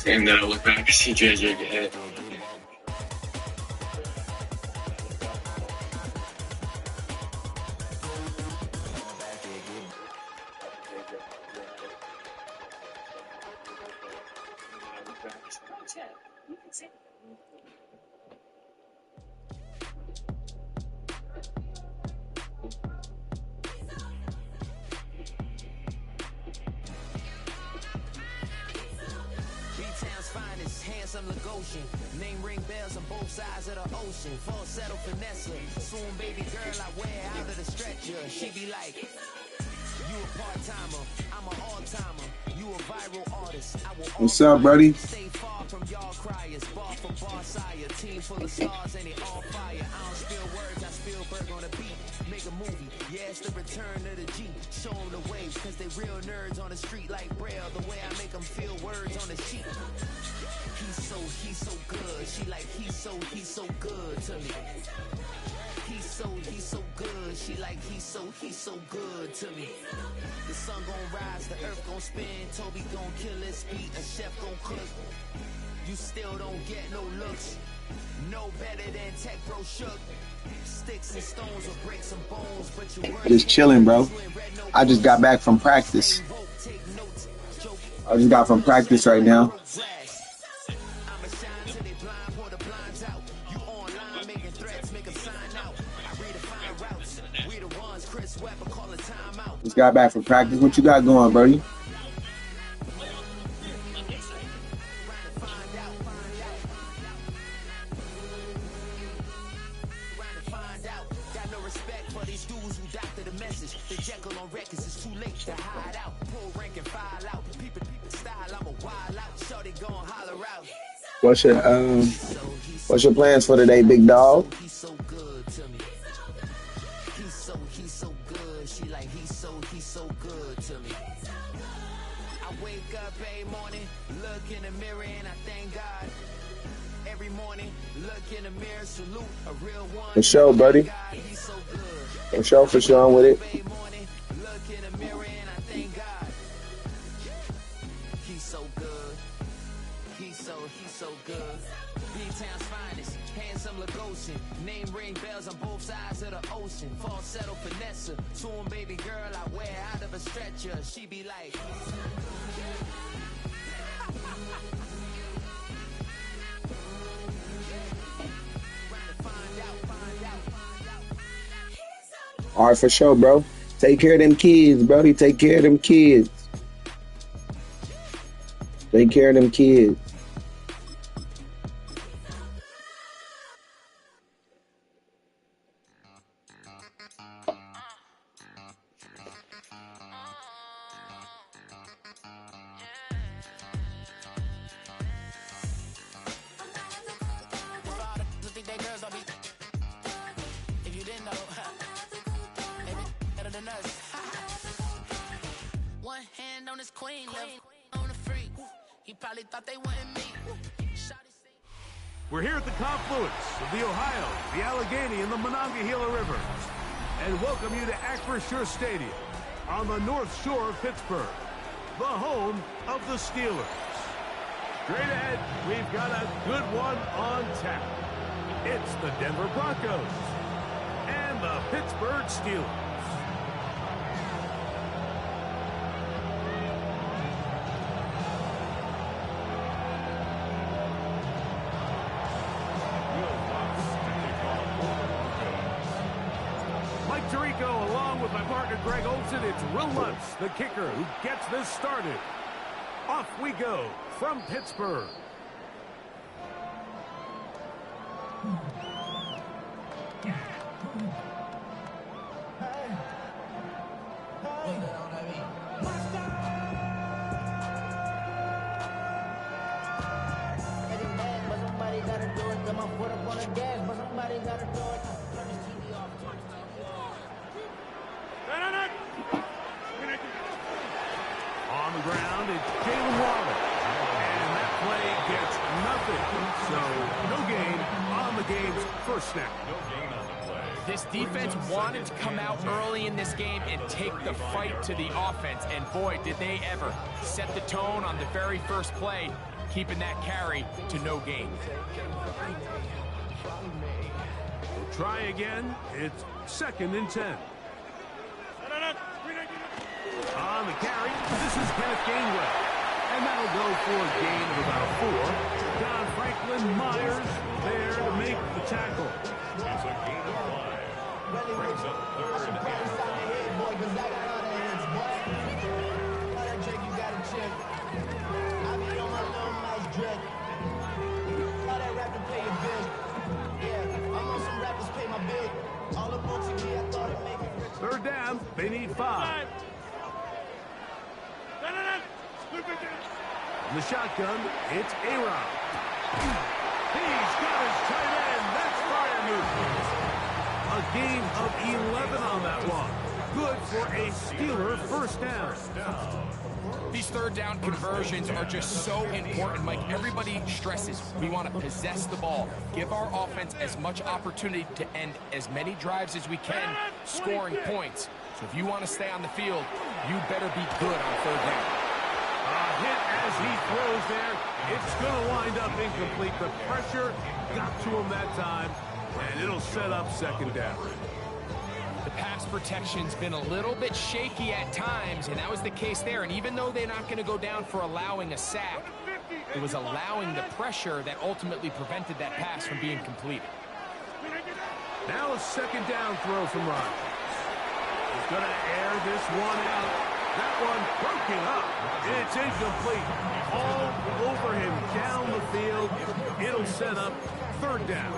And then I look back and see JJ get hit. Handsome Lagosian, name ring bells on both sides of the ocean. Full settle finesse, soon baby girl I wear out of the stretcher. She be like, you a part-timer, I'm an all-timer. You a viral artist, I will. What's up, buddy? Stay far from y'all criers, bar for bar sire. Team full of stars and it all fire. I don't spill words, I Spielberg on the beat. Make a movie, yeah, it's the return of the G. Show them the waves, cause they real nerds on the street like Braille. The way I make them feel words on the sheet. He's so good. She like, he's so good to me. He's so good. She like, he's so good to me. The sun gon' rise, the earth gon' spin. Toby gon' kill his beat, a chef gon' cook. You still don't get no looks. No better than Tech Bro Shook. Sticks and stones will break some bones, but you weren't Just chilling, bro. I just got back from practice. I just got from practice right now. Just got back from practice. What you got going, Brody? What's your plans for today, big dog? He's so good to me. He's so good. She like, he's so good to me. I wake up every morning, look in the mirror and I thank God. Every morning, look in the mirror, salute a real one. For sure, buddy. For sure, I'm with it. Look in the mirror and I thank God. He's so good. He's so good. B-Town's finest, handsome Lagosian. Name ring bells on both sides of the ocean. Falsetto finesse, soon baby girl I wear out of a stretcher. She be like, all right, for sure, bro. Take care of them kids, Brody. Take care of them kids. Take care of them kids. one hand on his queen, left on the freak. He probably thought they wanted me. We're here at the confluence of the Ohio, the Allegheny, and the Monongahela Rivers, and welcome you to Acrisure Stadium on the North Shore of Pittsburgh, the home of the Steelers. Straight ahead, we've got a good one on tap. It's the Denver Broncos and the Pittsburgh Steelers. Mike Tirico, along with my partner Greg Olson, it's Will Lutz, the kicker, who gets this started. Off we go from Pittsburgh. On the ground, it's Jalen Waddle. And that play gets nothing. So, no gain on the game's first snap. No gain on the play. This defense wanted to come out early in this game and take the fight to the offense, and boy, did they ever set the tone on the very first play, keeping that carry to no gain. We'll try again. It's 2nd and 10. On the carry, this is Kenneth Gainwell. And that'll go for a gain of about 4. Don Franklin Myers there to make the tackle. It's a gain of 5. Brings up 3rd and 3rd down, they need 5. The shotgun, it's A-Rod. He's got his tight end. That's fire movement. A gain of 11 on that one. Good for a Steeler 1st down. These 3rd down conversions are just so important, Mike. Everybody stresses we want to possess the ball, give our offense as much opportunity to end as many drives as we can, scoring points. So if you want to stay on the field, you better be good on 3rd down. Hit as he throws there. It's going to wind up incomplete. The pressure got to him that time, and it'll set up 2nd down. The pass protection's been a little bit shaky at times, and that was the case there. And even though they're not going to go down for allowing a sack, it was allowing the pressure that ultimately prevented that pass from being completed. Now a 2nd down throw from Rodgers. He's going to air this one out. That one broken up. It's incomplete. All over him down the field. It'll set up 3rd down.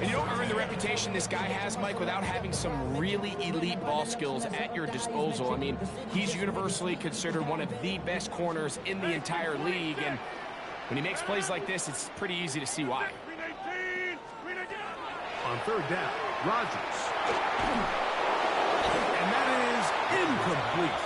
And you don't earn the reputation this guy has, Mike, without having some really elite ball skills at your disposal. I mean, he's universally considered one of the best corners in the entire league. And when he makes plays like this, it's pretty easy to see why. On 3rd down, Rodgers. And that is incomplete.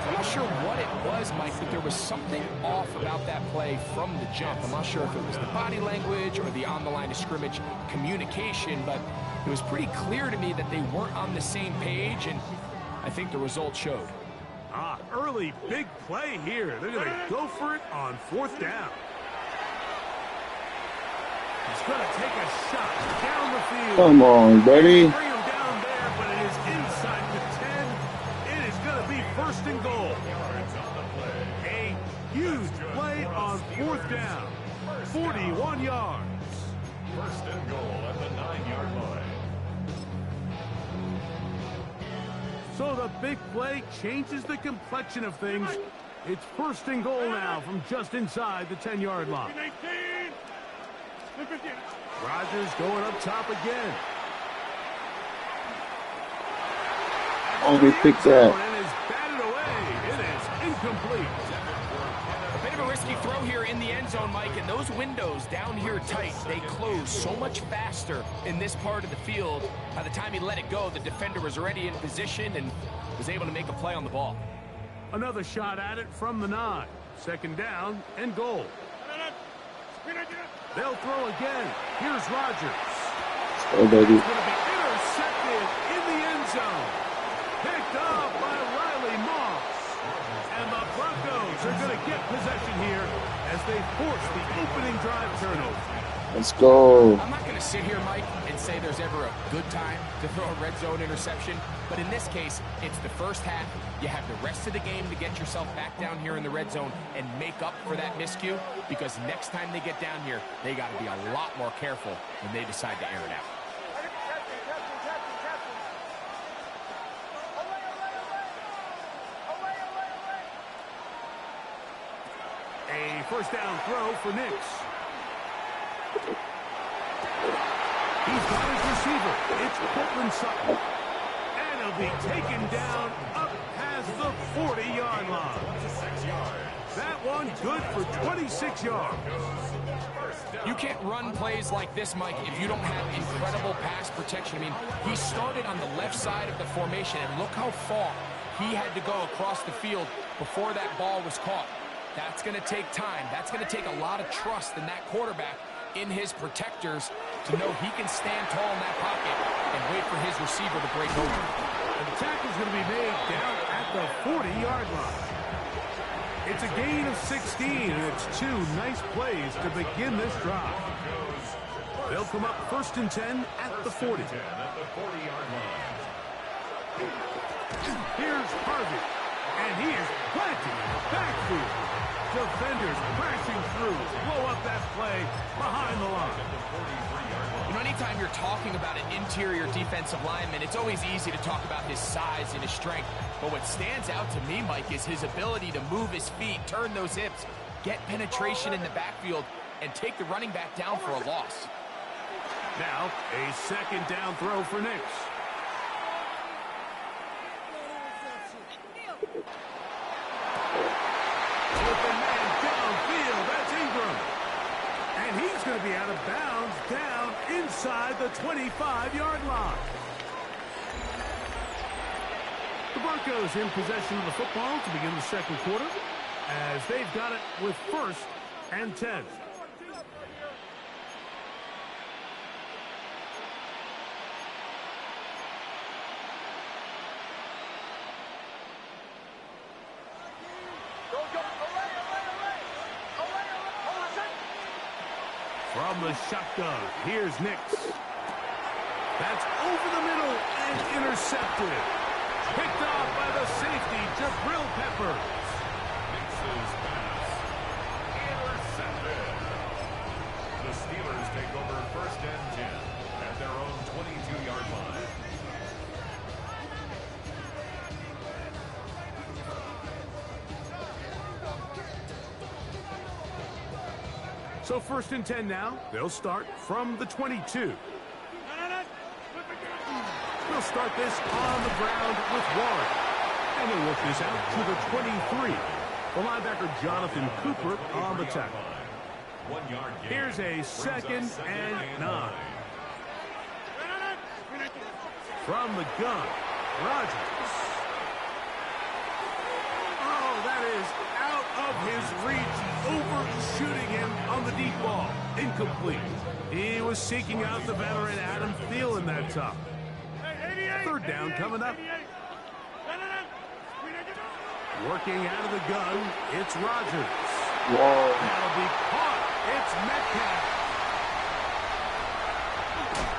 I'm not sure what it was, Mike, but there was something off about that play from the jump. I'm not sure if it was the body language or the on-the-line of scrimmage communication, but it was pretty clear to me that they weren't on the same page, and I think the result showed. Early big play here. They're going to go for it on 4th down. He's going to take a shot down the field. Come on, buddy. Bring him down there, but it is inside the 10. It is going to be 1st and goal. A huge play on 4th down. 41 yards. 1st and goal at the 9-yard line. So the big play changes the complexion of things. It's 1st and goal now from just inside the 10-yard line. Rodgers going up top again. Only pick that. And is batted away. It is incomplete. A bit of a risky throw here in the end zone, Mike, and those windows down here tight, they close so much faster in this part of the field. By the time he let it go, the defender was already in position and was able to make a play on the ball. Another shot at it from the 9. 2nd down and goal. They'll throw again. Here's Rodgers. Oh, baby. He's going to be intercepted in the end zone. Picked up by Riley Moss. And the Broncos are going to get possession here as they force the opening drive turnover. Let's go. I'm not going to sit here, Mike, and say there's ever a good time to throw a red zone interception, but in this case, it's the first half. You have the rest of the game to get yourself back down here in the red zone and make up for that miscue, because next time they get down here, they got to be a lot more careful when they decide to air it out. A 1st down throw for Nix. He's got his receiver. It's Cortland Sutton. And he'll be taken down up past the 40-yard line. That one good for 26 yards. You can't run plays like this, Mike, if you don't have incredible pass protection. I mean, he started on the left side of the formation, and look how far he had to go across the field before that ball was caught. That's going to take time. That's going to take a lot of trust in that quarterback in his protectors. to know he can stand tall in that pocket and wait for his receiver to break over. And the tackle's going to be made down at the 40-yard line. It's a gain of 16, and it's two nice plays to begin this drive. They'll come up 1st and 10 at the 40. Here's Harvey, and he is planting in the backfield. Defenders crashing through, blow up that play behind the line. You know, anytime you're talking about an interior defensive lineman, it's always easy to talk about his size and his strength. But what stands out to me, Mike, is his ability to move his feet, turn those hips, get penetration in the backfield, and take the running back down for a loss. Now, a 2nd down throw for Nix. Open man downfield, that's Ingram. And he's going to be out of bounds down inside the 25-yard line. The Broncos in possession of the football to begin the 2nd quarter as they've got it with 1st and 10. From the shotgun, here's Nix. That's over the middle and intercepted. Picked off by the safety, Jabril Peppers. Nix's pass intercepted. The Steelers take over 1st and 10 at their own 22-yard line. So 1st and 10 now. They'll start from the 22. They'll start this on the ground with Warren. And they'll work this out to the 23. The linebacker Jonathan Cooper on the tackle. Here's a 2nd and 9. From the gun, Rodgers. Oh, that is out of his reach, overshooting him on the deep ball. Incomplete. He was seeking out the veteran Adam Thielen that time. 3rd down coming up. Working out of the gun, it's Rodgers. Whoa. That'll be caught. It's Metcalf.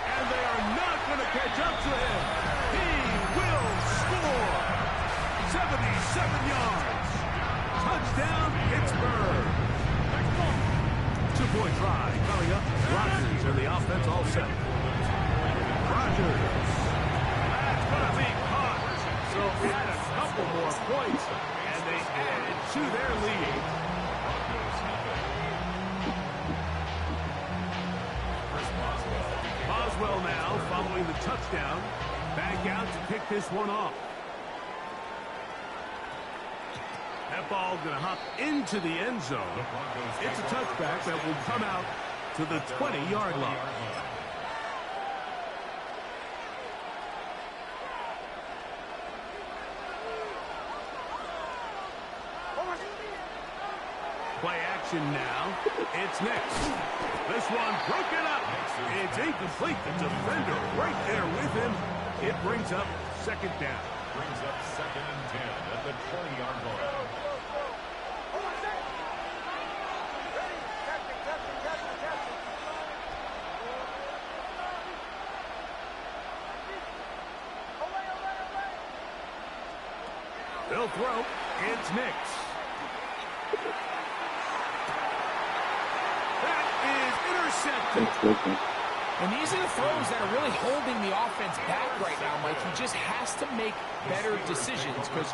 And they are not going to catch up to him. He will score. 77 yards. Touchdown, Pittsburgh. 2-point try coming up. Rodgers and the offense all set. Rodgers. That's going to be caught. So add a couple more points, and they add to their lead. Boswell now following the touchdown. Back out to pick this one off. That ball going to hop into the end zone. It's a touchback that will come out to the 20-yard line. Play action now. It's Nix. This one broken up. It's incomplete. The defender right there with him. It brings up 2nd down. Brings up 2nd and 10 at the 20-yard line. They'll throw. It's Nix. That is intercepted. And these are the throws that are really holding the offense back right now, Mike. He just has to make better decisions because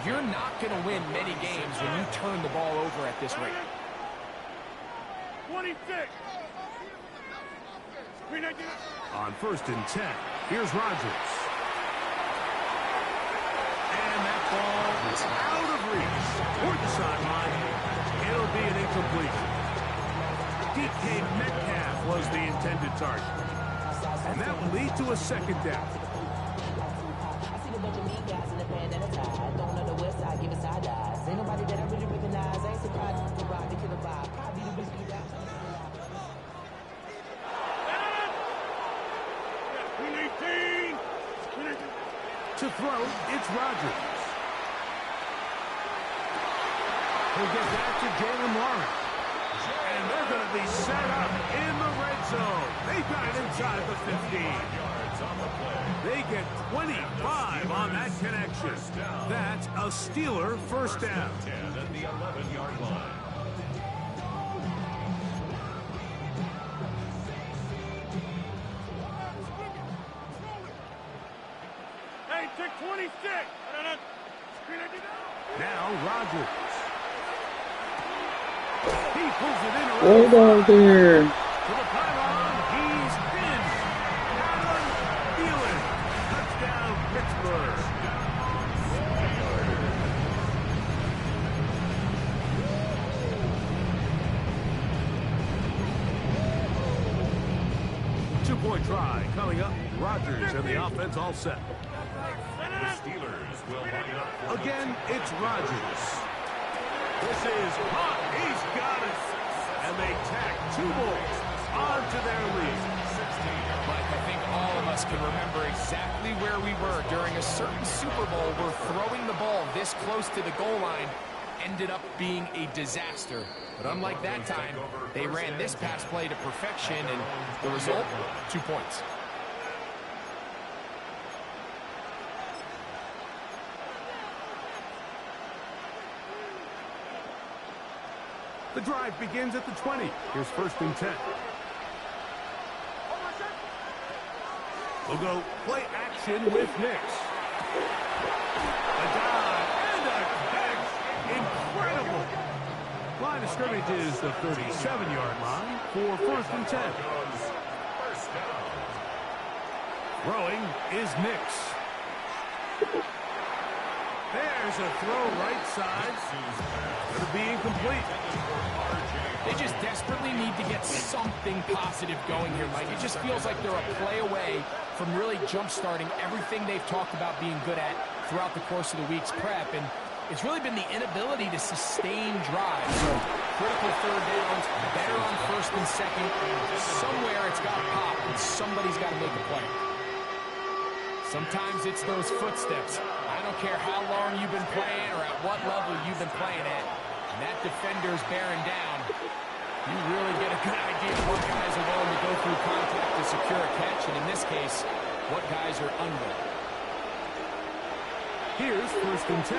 you're not going to win many games when you turn the ball over at this rate. 26. On 1st and 10, here's Rodgers. And that ball is out of reach. Toward the sideline. It'll be an incompletion. DK Metcalf was the intended target. And that will lead to a 2nd down. I see a bunch of mean guys in the band and a tie. Don't know the west side, give a side eyes. Ain't nobody that I really recognize. I ain't surprised to ride the killer vibe. Probably the whiskey down. To throw, it's Rodgers. He'll get back to Jalen Lawrence. And they're going to be set up in the red zone. They got it inside the 15. They get 25 on that connection. That's a Steeler first down. At the 11-yard line. Hey, take 26. Now Rodgers. He pulls it in. Hold on there. To the pylon, he's in. Adam Thielen. Touchdown, Pittsburgh. Two-point try coming up. Rodgers and the offense all set. The Steelers will line up. Again, it's Rodgers. This is hot. He's got it. And they tack 2 more onto their lead. Mike, I think all of us can remember exactly where we were during a certain Super Bowl where throwing the ball this close to the goal line ended up being a disaster. But unlike that time, they ran this pass play to perfection, and the result, 2 points. The drive begins at the 20. Here's 1st and 10. We'll go play action with Nix. A dive and a catch. Incredible. Line of scrimmage is the 37-yard line for 1st and 10. Throwing is Nix. There's a throw right side. Going to be incomplete. They just desperately need to get something positive going here, Mike. It just feels like they're a play away from really jump-starting everything they've talked about being good at throughout the course of the week's prep. And it's really been the inability to sustain drives. So critical 3rd downs, better on 1st and 2nd. Somewhere it's got to pop, and somebody's got to make a play. Sometimes it's those footsteps. I don't care how long you've been playing or at what level you've been playing at. And that defender's bearing down. You really get a good idea of what guys are willing to go through contact to secure a catch, and in this case, what guys are unwilling. Here's 1st and 10.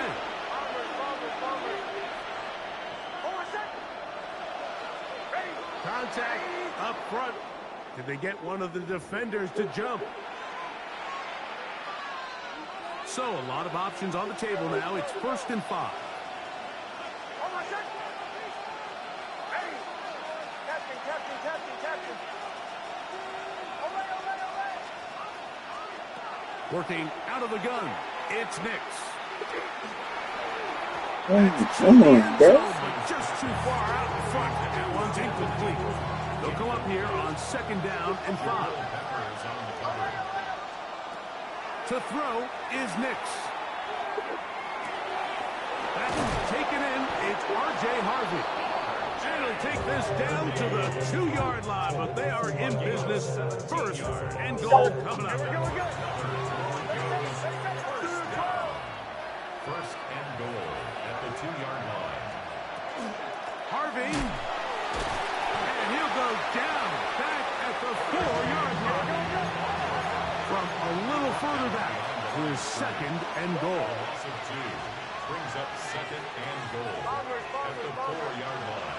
Contact up front. Did they get one of the defenders to jump? So a lot of options on the table now. It's 1st and 5. Working out of the gun. It's Nix. Come on, bro. Just too far out in front. That one's incomplete. They'll come up here on 2nd down and 5. To throw is Nix. That one's taken in. It's R.J. Harvey. And he'll take this down to the 2-yard line, but they are in business. 1st and goal coming up. 1st and goal at the 2-yard line. Harvey. And he'll go down back at the 4-yard line. From a little further back to his 2nd and goal. Brings up 2nd and goal at the 4-yard line.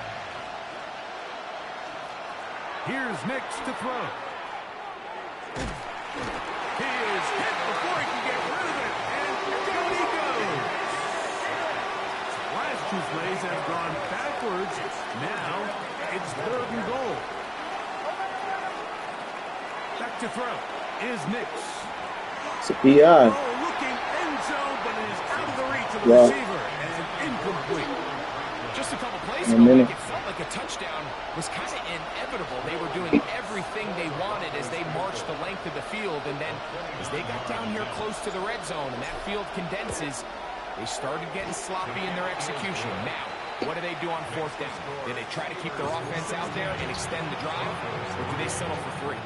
Here's Nix to throw. He is hit before he can get rid of it, and down he goes. Last 2 plays have gone backwards. Now it's 3rd and goal. Back to throw is Nix. It's a PI. Looking end zone, but it is out of the reach of the receiver and incomplete. Just a couple plays ago, it felt like a touchdown was kind of inevitable. They were doing everything they wanted as they marched the length of the field, and then as they got down here close to the red zone and that field condenses, they started getting sloppy in their execution. Now, what do they do on 4th down? Do they try to keep their offense out there and extend the drive, or do they settle for 3?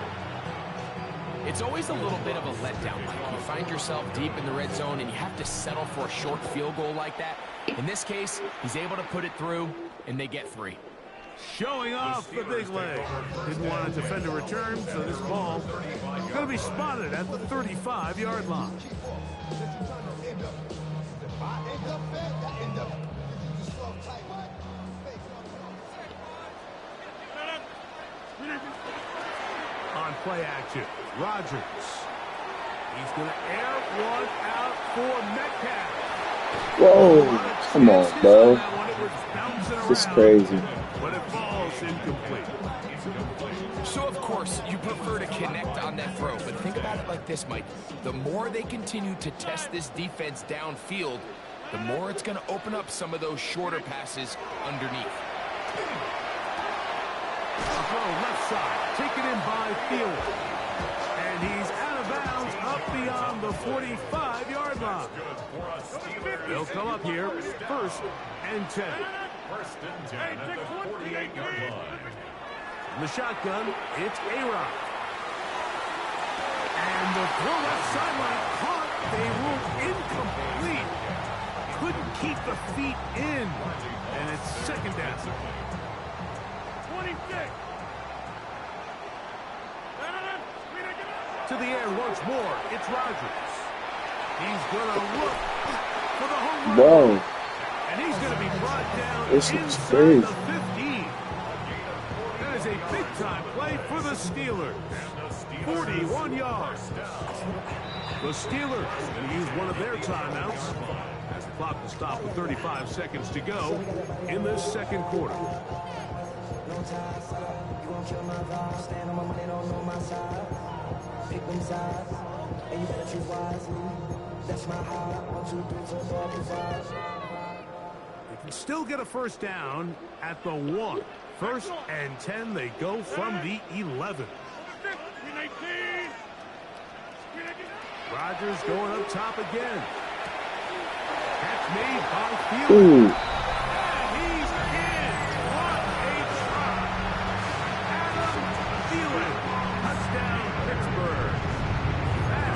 It's always a little bit of a letdown. Like you find yourself deep in the red zone and you have to settle for a short field goal like that. In this case, he's able to put it through, and they get 3. Showing off the big leg. Didn't want to defend a return, so this ball is going to be spotted at the 35-yard line. On play action, Rodgers. He's going to air one out for Metcalf. Whoa, come on, bro. This is crazy. But it falls incomplete. So, of course, you prefer to connect on that throw, but think about it like this, Mike. The more they continue to test this defense downfield, the more it's going to open up some of those shorter passes underneath. A throw left side, taken in by Fields. And he's out of bounds up beyond the 45-yard line. They'll come up here, 1st and 10. First and 10 at the 48-yard line. In the shotgun, it's A-Rod. And the throw left sideline caught. They ruled incomplete. Couldn't keep the feet in. And it's 2nd down. 26. To the air once more. It's Rodgers. He's going to look for the home run. Bro. And he's going to be brought down This is inside crazy. the 15. That is a big-time play for the Steelers. 41 yards. The Steelers going to use one of their timeouts. The clock will stop with 35 seconds to go in this 2nd quarter. No ties, you gon' kill my vibe. Stand on my money, don't know my side. Pick them sides, and you better choose wisely. That's my high. 1, 2, 3, 4, 5. They can still get a 1st down at the 1. 1st and 10, they go from the 11. Rodgers going up top again. Catch made by Fields. Ooh. And he's in. What a try. Adam Thielen. Touchdown, Pittsburgh.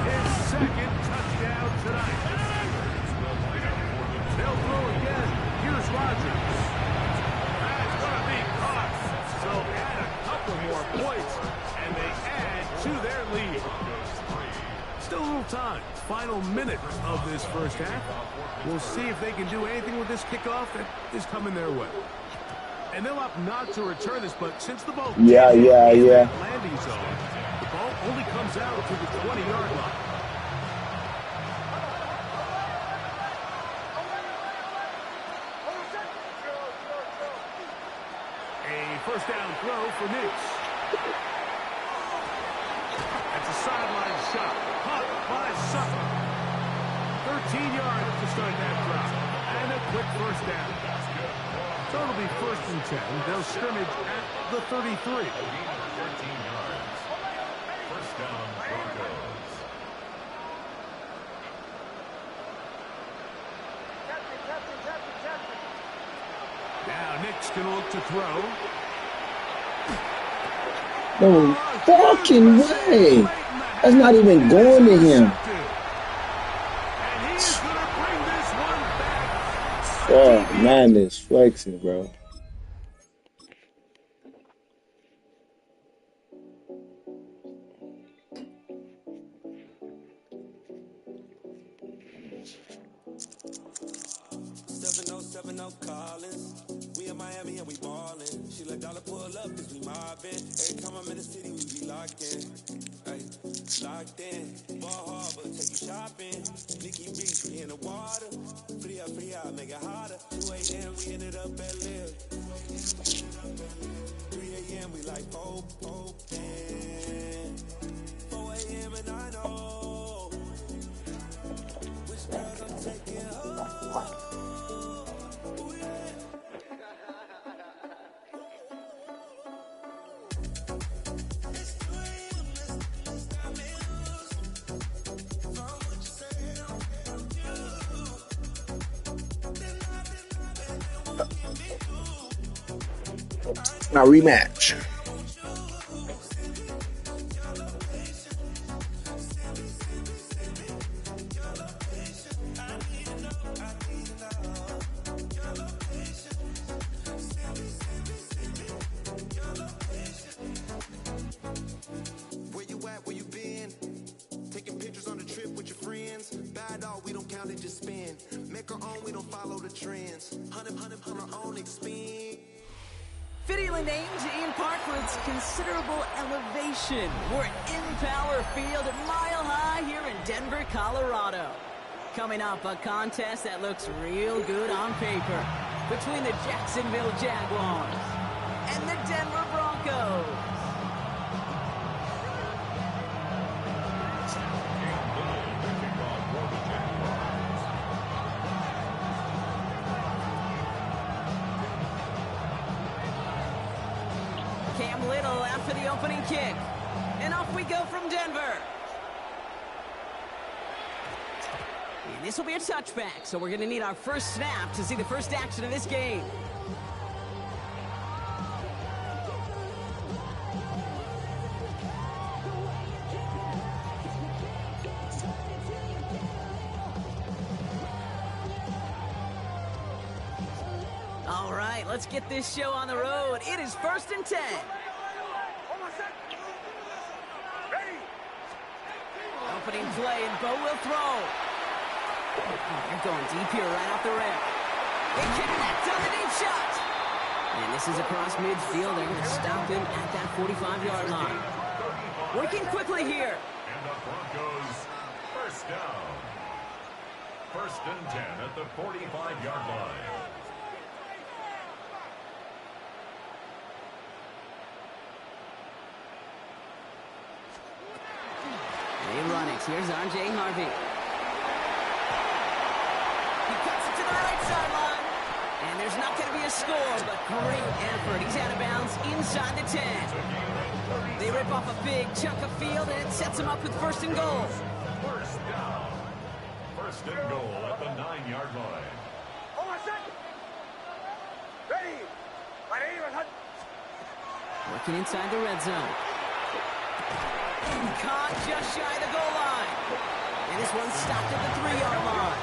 That's his 2nd touchdown tonight. They'll throw again. Here's Rodgers. That's going to be caught. So add a couple more points, and they add to their lead. Still a little time. Final minute of this 1st half. We'll see if they can do anything with this kickoff that is coming their way. And they'll opt not to return this, but since the ball Yeah. landing zone, the ball only comes out to the 20-yard line. A 1st down throw for Nix. That's a sideline shot. Caught by Sutton. 13 yards to start that drive. And a quick 1st down. So it'll be 1st and 10. They'll scrimmage at the 33. 13 yards. 1st down, Broncos. Now Nick's going to look to throw. No fucking way. That's not even going to him. And he's going to bring this one back. Oh, man, is flexing, bro. Collins. We in Miami and we ballin'. She let dollar pull up cause we mobbin'. Every time I'm in the city, we be locked in. Ay, locked in. Ball Harbor, take you shopping. Nikki Beach, we in the water. Free up, make it hotter. 2 a.m. we ended up at Live. 3 a.m. we like Pope, and 4 a.m. and I know which girls I'm taking home. Now rematch. out, we don't count it, just spin. Make our own, we don't follow the trends. 100 on our own expense. Fittingly named in part for its considerable elevation. We're in Power Field, mile high here in Denver, Colorado. Coming up, a contest that looks real good on paper between the Jacksonville Jaguars and the Denver Broncos. Cam Little after the opening kick. And off we go from Denver. And this will be a touchback, so we're going to need our first snap to see the first action of this game. All right, let's get this show on the road. It is 1st and 10. Opening play, and Bo will throw. They're going deep here right off the rip. They connect on the deep shot. And this is across midfield. They're going to stop him at that 45-yard line. Working quickly here. And the Broncos first down. 1st and 10 at the 45-yard line. They run it. Here's R.J. Harvey. He cuts it to the right sideline. And there's not going to be a score, but great effort. He's out of bounds inside the 10. They rip off a big chunk of field, and it sets him up with 1st and goal. First down. 1st and goal at the 9-yard line. Working inside the red zone. Caught just shy of the goal line. And this one stopped at the 3-yard line.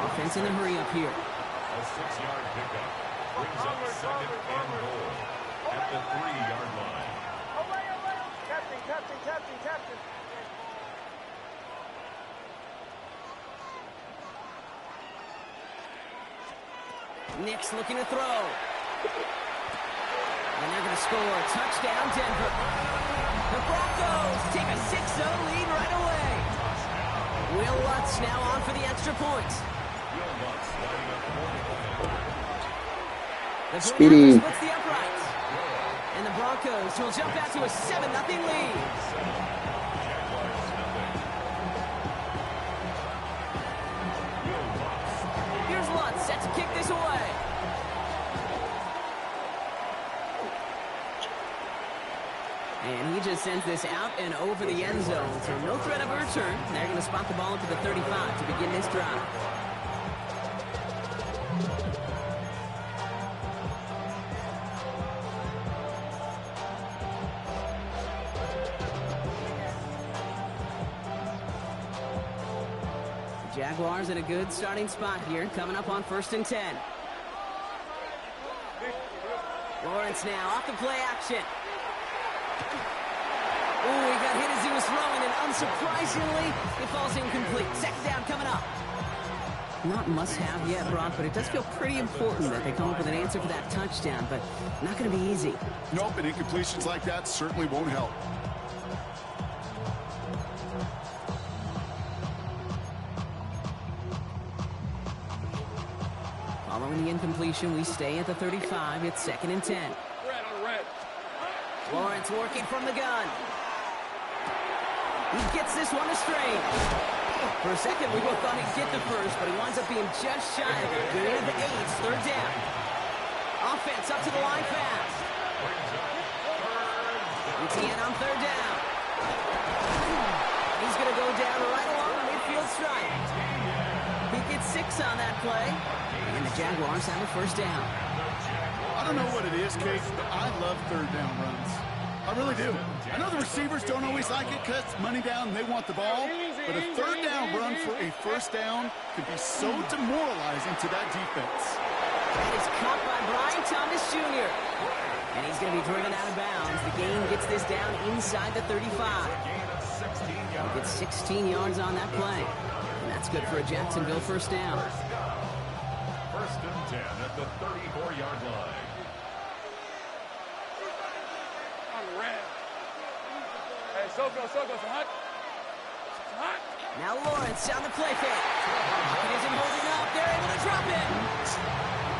Offense in a hurry up here. A 6-yard pickup brings up 2nd and goal at the 3-yard line. Captain. Nick's looking to throw. And they're going to score. Touchdown, Denver. The Broncos take a 6-0 lead right away. Will Lutz now on for the extra point. The Speedy. splits the uprights. And the Broncos will jump out to a 7-0 lead. Here's Lutz set to kick this away. And he just sends this out and over the end zone. So no threat of a return. They're going to spot the ball to the 35 to begin this drive. The Jaguars in a good starting spot here, coming up on 1st and 10. Lawrence now off the play action. Ooh, he got hit as he was throwing, and unsurprisingly, it falls incomplete. 2nd down coming up. Not must-have yet, Brock, but it does feel pretty important that they come up with an answer for that touchdown, but not going to be easy. Nope, and incompletions like that certainly won't help. Following the incompletion, we stay at the 35. It's 2nd and 10. Lawrence working from the gun. He gets this one astray. For a second, we both thought he'd get the first, but he winds up being just shy of it. Gain of 8, 3rd down. Offense up to the line fast. ETN on 3rd down. He's going to go down right along the midfield stripe. He gets 6 on that play. And the Jaguars have a 1st down. I don't know what it is, Kate, but I love 3rd down runs. I really do. I know the receivers don't always like it because money down, they want the ball. But a 3rd down run for a 1st down can be so demoralizing to that defense. That is caught by Brian Thomas Jr. And he's going to be driven out of bounds. The game gets this down inside the 35. He gets 16 yards on that play. And that's That's good for a Jacksonville first down. First and 10 at the 34-yard line. Hey, so go, hot. Now Lawrence on the play fake. Pocket isn't holding up. They're able to drop it.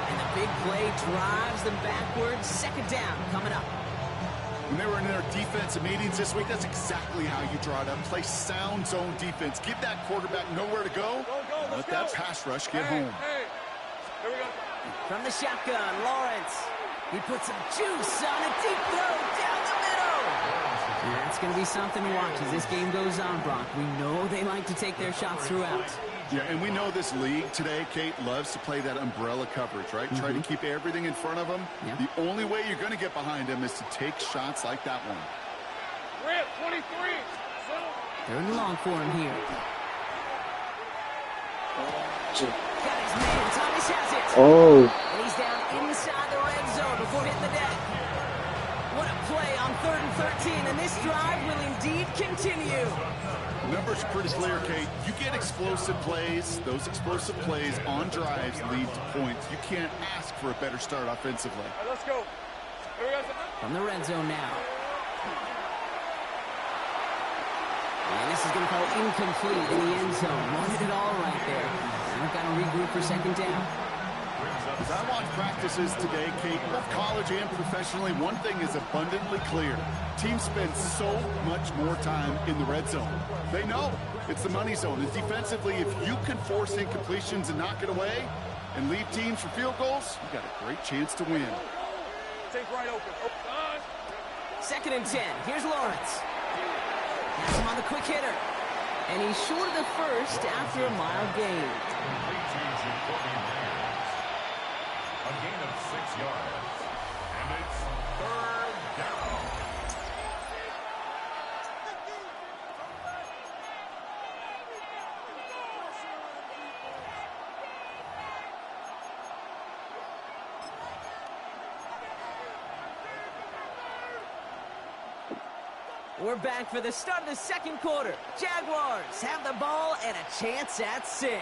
And the big play drives them backwards. Second down coming up. When they were in their defensive meetings this week, that's exactly how you draw it up. Play sound zone defense. Give that quarterback nowhere to go. Let that pass rush get home. Hey, here we go. From the shotgun, Lawrence. He puts some juice on a deep throw down the middle. And that's going to be something to watch as this game goes on, Brock. We know they like to take their shots throughout. Yeah, and we know this league today, Kate, loves to play that umbrella coverage, right? Try to keep everything in front of them. Yep. The only way you're going to get behind them is to take shots like that one. Rip, 23. They're in the long for him here. Got his man. Thomas has it. Oh. And he's down inside the red zone before hitting the deck. What a play on 3rd and 13, and this drive will indeed continue. The numbers are pretty clear, Kate. You get explosive plays. Those explosive plays on drives lead to points. You can't ask for a better start offensively. All right, let's go. Here we go. From the red zone now. And this is going to fall incomplete in the end zone. Wanted it all right there. Now got to regroup for second down. As I watch practices today, Kate, both college and professionally, one thing is abundantly clear. Teams spend so much more time in the red zone. They know it's the money zone. And defensively, if you can force incompletions and knock it away and leave teams for field goals, you got a great chance to win. Take right open. Second and 10. Here's Lawrence. Has him on the quick hitter. And he's short of the first after a mile gain. A gain of 6 yards. And it's 3rd down. We're back for the start of the second quarter. Jaguars have the ball and a chance at 6.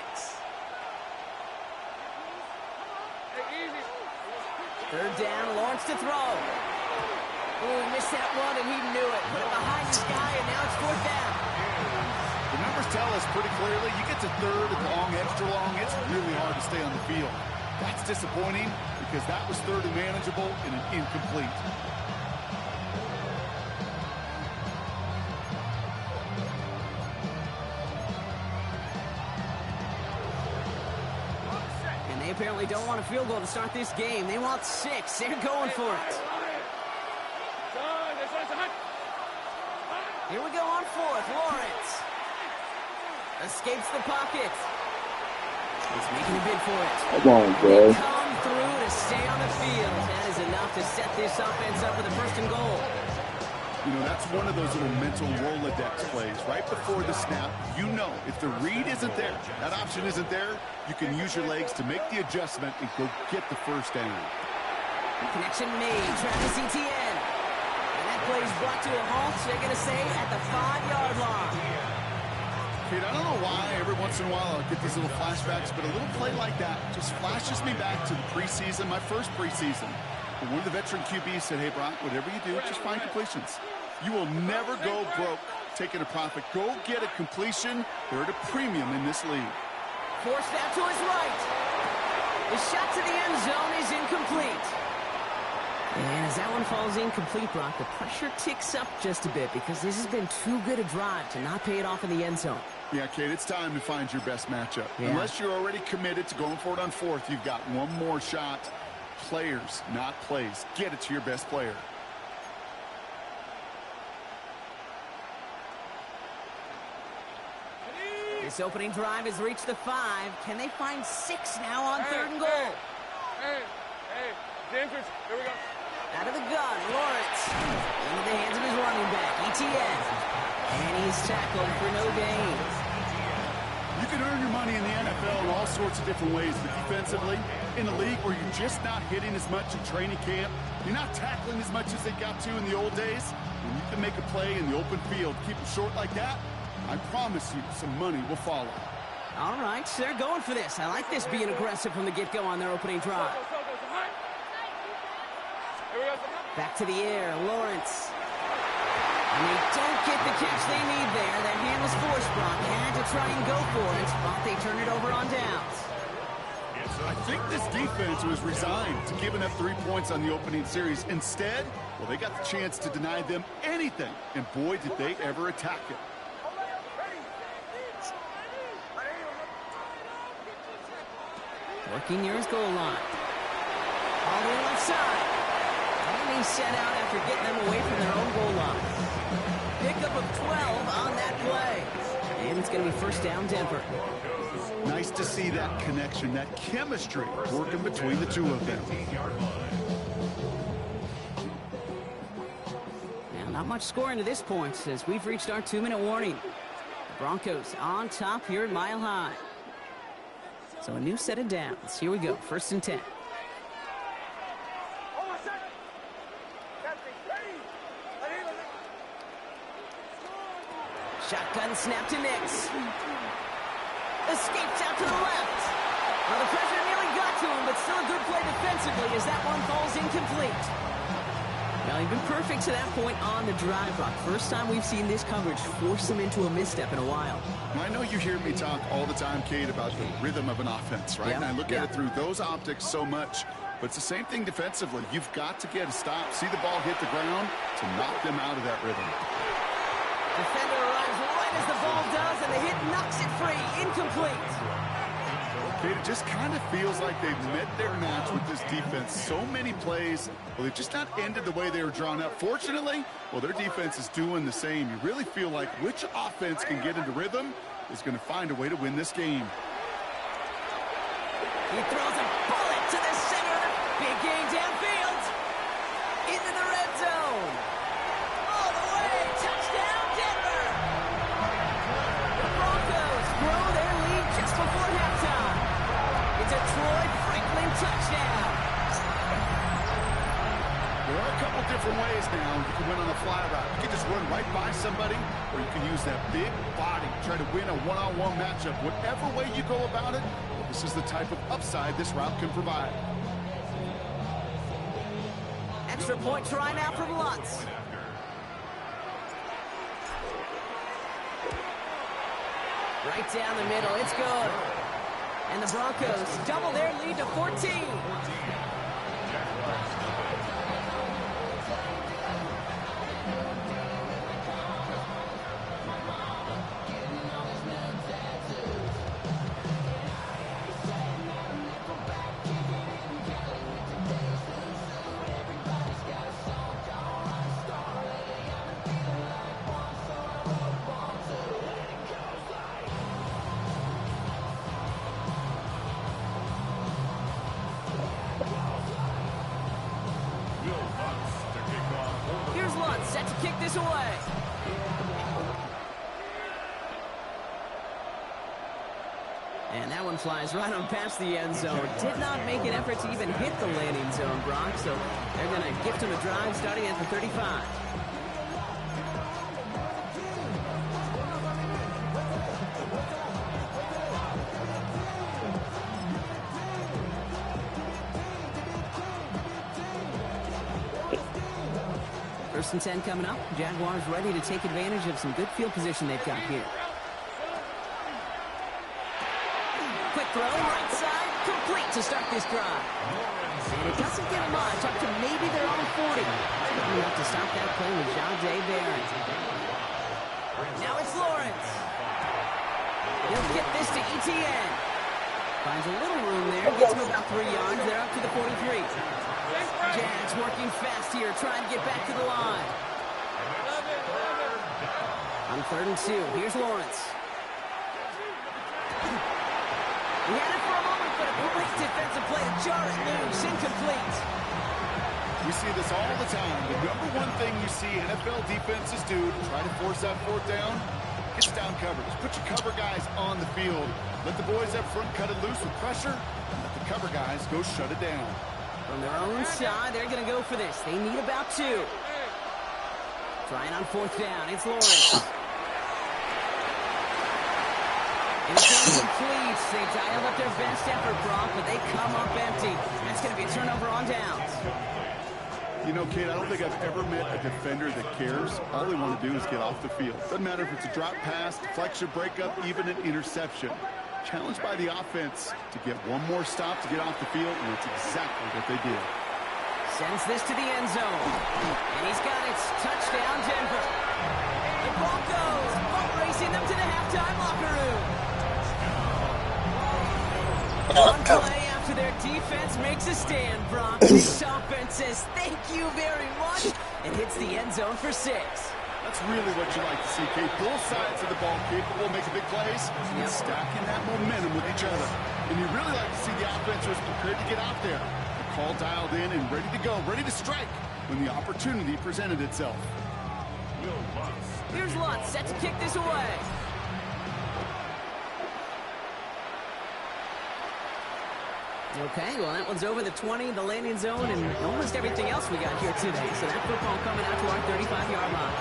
Third down, Lawrence to throw. Oh, he missed that one, and he knew it. Put it behind his guy, and now it's 4th down. The numbers tell us pretty clearly, you get to 3rd and long, extra long, it's really hard to stay on the field. That's disappointing because that was 3rd and manageable and an incomplete. Apparently don't want a field goal to start this game. They want 6. They're going for it. Here we go on 4th. Lawrence escapes the pocket. He's making a bid for it. Come on, bro. They come through to stay on the field. That is enough to set this offense up with a 1st and goal. You know, that's one of those little mental Rolodex plays. Right before the snap, you know if the read isn't there, that option isn't there, you can use your legs to make the adjustment and go get the first down. Connection made. Travis Etienne. And that play's brought to a halt, they're going to say, at the 5-yard line. Kate, I don't know why every once in a while I'll get these little flashbacks, but a little play like that just flashes me back to the preseason, my first preseason. One of the veteran QBs said, hey, Brock, whatever you do, just find completions. You will never go broke taking a profit. Go get a completion. They're at a premium in this league. Forced out to his right. The shot to the end zone is incomplete. And as that one falls incomplete, Brock, the pressure ticks up just a bit because this has been too good a drive to not pay it off in the end zone. Yeah, Kate, it's time to find your best matchup. Yeah. Unless you're already committed to going for it on 4th, you've got one more shot. Players, not plays. Get it to your best player. This opening drive has reached the 5. Can they find 6 now on 3rd and goal? Hey, Dangerous. Here we go. Out of the gun, Lawrence. Into the hands of his running back, Etienne. And he's tackled for no gain. You can earn your money in the NFL in all sorts of different ways, but defensively, in a league where you're just not hitting as much in training camp, you're not tackling as much as they got to in the old days, when you can make a play in the open field, keep them short like that, I promise you some money will follow. All right, so they're going for this. I like this being aggressive from the get-go on their opening drive. Back to the air, Lawrence. And they don't get the catch they need there. That hand was forced, Brock. Had to try and go for it, but they turn it over on downs. I think this defense was resigned to giving up 3 points on the opening series. Instead, well, they got the chance to deny them anything, and boy, did they ever attack it. Working near his goal line. All the way left side. And he's set out after getting them away from their own goal line. Pickup of 12 on that play. And it's going to be first down, Denver. Nice to see that connection, that chemistry working between the two of them. Now, not much scoring to this point as we've reached our 2-minute warning. The Broncos on top here at Mile High. So a new set of downs. Here we go, 1st and 10. Shotgun snap to Nix. Escapes out to the left. Well, the pressure nearly got to him, but still a good play defensively as that one falls incomplete. Now, he's been perfect to that point on the drive, Brock. First time we've seen this coverage force him into a misstep in a while. I know you hear me talk all the time, Kate, about the rhythm of an offense, right? And I look at it through those optics so much. But it's the same thing defensively. You've got to get a stop, see the ball hit the ground to knock them out of that rhythm. Defender arrives right as the ball does, and the hit knocks it free. Incomplete. Kate, it just kind of feels like they've met their match with this defense. So many plays, well, they've just not ended the way they were drawn up. Fortunately, well, their defense is doing the same. You really feel like which offense can get into rhythm is going to find a way to win this game. He throws a bullet to the center of the big game downfield. Into the red zone. All the way. Touchdown, Denver. The Broncos grow their lead just before halftime. It's a Troy Franklin touchdown. There are a couple different ways now you can win on a fly route. You can just run right by somebody, or you can use that big body, try to win a one-on-one matchup. Whatever way you go about it, this is the type of upside this route can provide. Extra point try now from Lutz. Right down the middle, it's good. And the Broncos double their lead to 14. Here's Lutz set to kick this away. And that one flies right on past the end zone. Did not make an effort to even hit the landing zone, Brock. So they're going to gift him a drive starting at the 35. First and 10 coming up. Jaguars ready to take advantage of some good field position they've got here. Quick throw, right side, complete to start this drive. And it doesn't get much, up to maybe their own 40. We have to stop that play with Jahdae Barrett. Now it's Lawrence. He'll get this to Etienne. Finds a little room there, gets him about 3 yards. They're up to the 43. Jags working fast here, trying to get back to the line. On 3rd and 2, here's Lawrence. He had it for a moment, but a great defensive play to jar it loose, incomplete. We see this all the time. The number one thing you see NFL defenses do to try to force that 4th down, it's down coverage. Put your cover guys on the field. Let the boys up front cut it loose with pressure, and let the cover guys go shut it down. From their own side, they're going to go for this. They need about 2. Trying on 4th down. It's Lawrence. It's incomplete. They dialed up their best effort, Brock, but they come up empty. That's going to be a turnover on downs. You know, Kate, I don't think I've ever met a defender that cares. All they want to do is get off the field. Doesn't matter if it's a drop pass, deflection, breakup, even an interception. Challenged by the offense to get one more stop to get off the field, and it's exactly what they did. Sends this to the end zone. And he's got it. Touchdown, Denver. The Broncos boat racing them to the halftime locker room. One play after their defense makes a stand, Brock. This offense says thank you very much and hits the end zone for 6. That's really what you like to see, Kate. Both sides of the ball capable of making big plays and stacking that momentum with each other. And you really like to see the offense was prepared to get out there. The call dialed in and ready to go, ready to strike when the opportunity presented itself. Here's Lutz set to kick this away. Okay, well, that one's over the 20, the landing zone, and almost everything else we got here today. So that football coming out to our 35-yard line.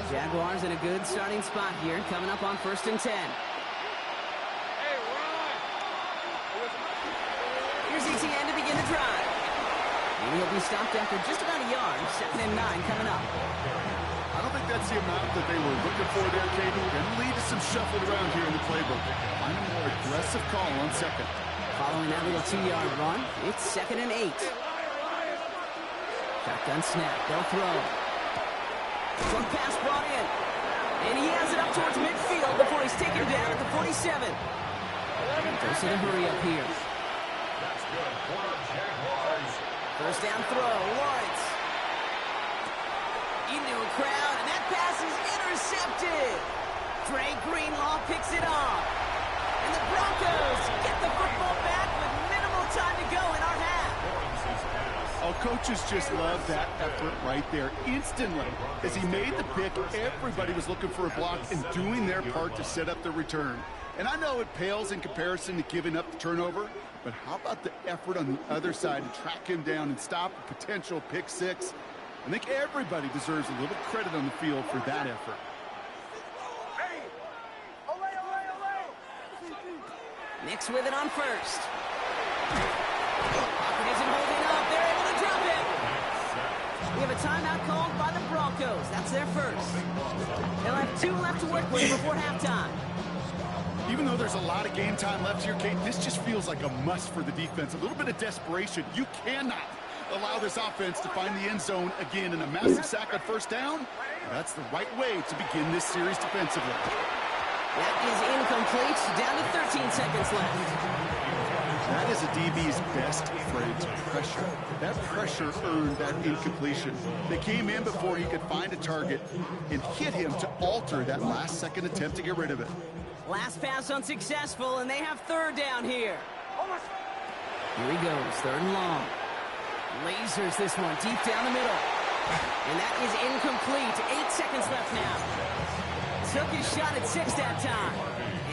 Jaguars in a good starting spot here, coming up on 1st and 10. Here's ETN to begin the drive. And he'll be stopped after just about a yard. 2nd and 9 coming up. I don't think that's the amount that they were looking for there, Katie. Going to lead to some shuffled around here in the playbook. Find a more aggressive call on 2nd. Following that little 2-yard run, it's 2nd and 8. Shotgun snap. They'll throw. Front pass brought in. And he has it up towards midfield before he's taken down at the 47. Goes to the hurry up here. First down throw, Lawrence. Into a crowd, and that pass is intercepted. Dre Greenlaw picks it off. And the Broncos get the football back with minimal time to go in our half. Oh, coaches just love that effort right there. Instantly, as he made the pick, everybody was looking for a block and doing their part to set up the return. And I know it pales in comparison to giving up the turnover, but how about the effort on the other side to track him down and stop a potential pick 6? I think everybody deserves a little credit on the field for that effort. Nix with it on 1st. Pocket isn't holding up. They're able to drop it. We have a timeout called by the Broncos. That's their first. They'll have 2 left to work with before halftime. Even though there's a lot of game time left here, Kate, this just feels like a must for the defense. A little bit of desperation. You cannot allow this offense to find the end zone again in a massive sack on 1st down. That's the right way to begin this series defensively. That is incomplete. Down to 13 seconds left. That is a DB's best friend, pressure. That pressure earned that incompletion. They came in before he could find a target and hit him to alter that last-second attempt to get rid of it. Last pass unsuccessful, and they have 3rd down here. Here he goes, 3rd and long. Lasers this one deep down the middle. And that is incomplete. 8 seconds left now. Took his shot at 6 that time.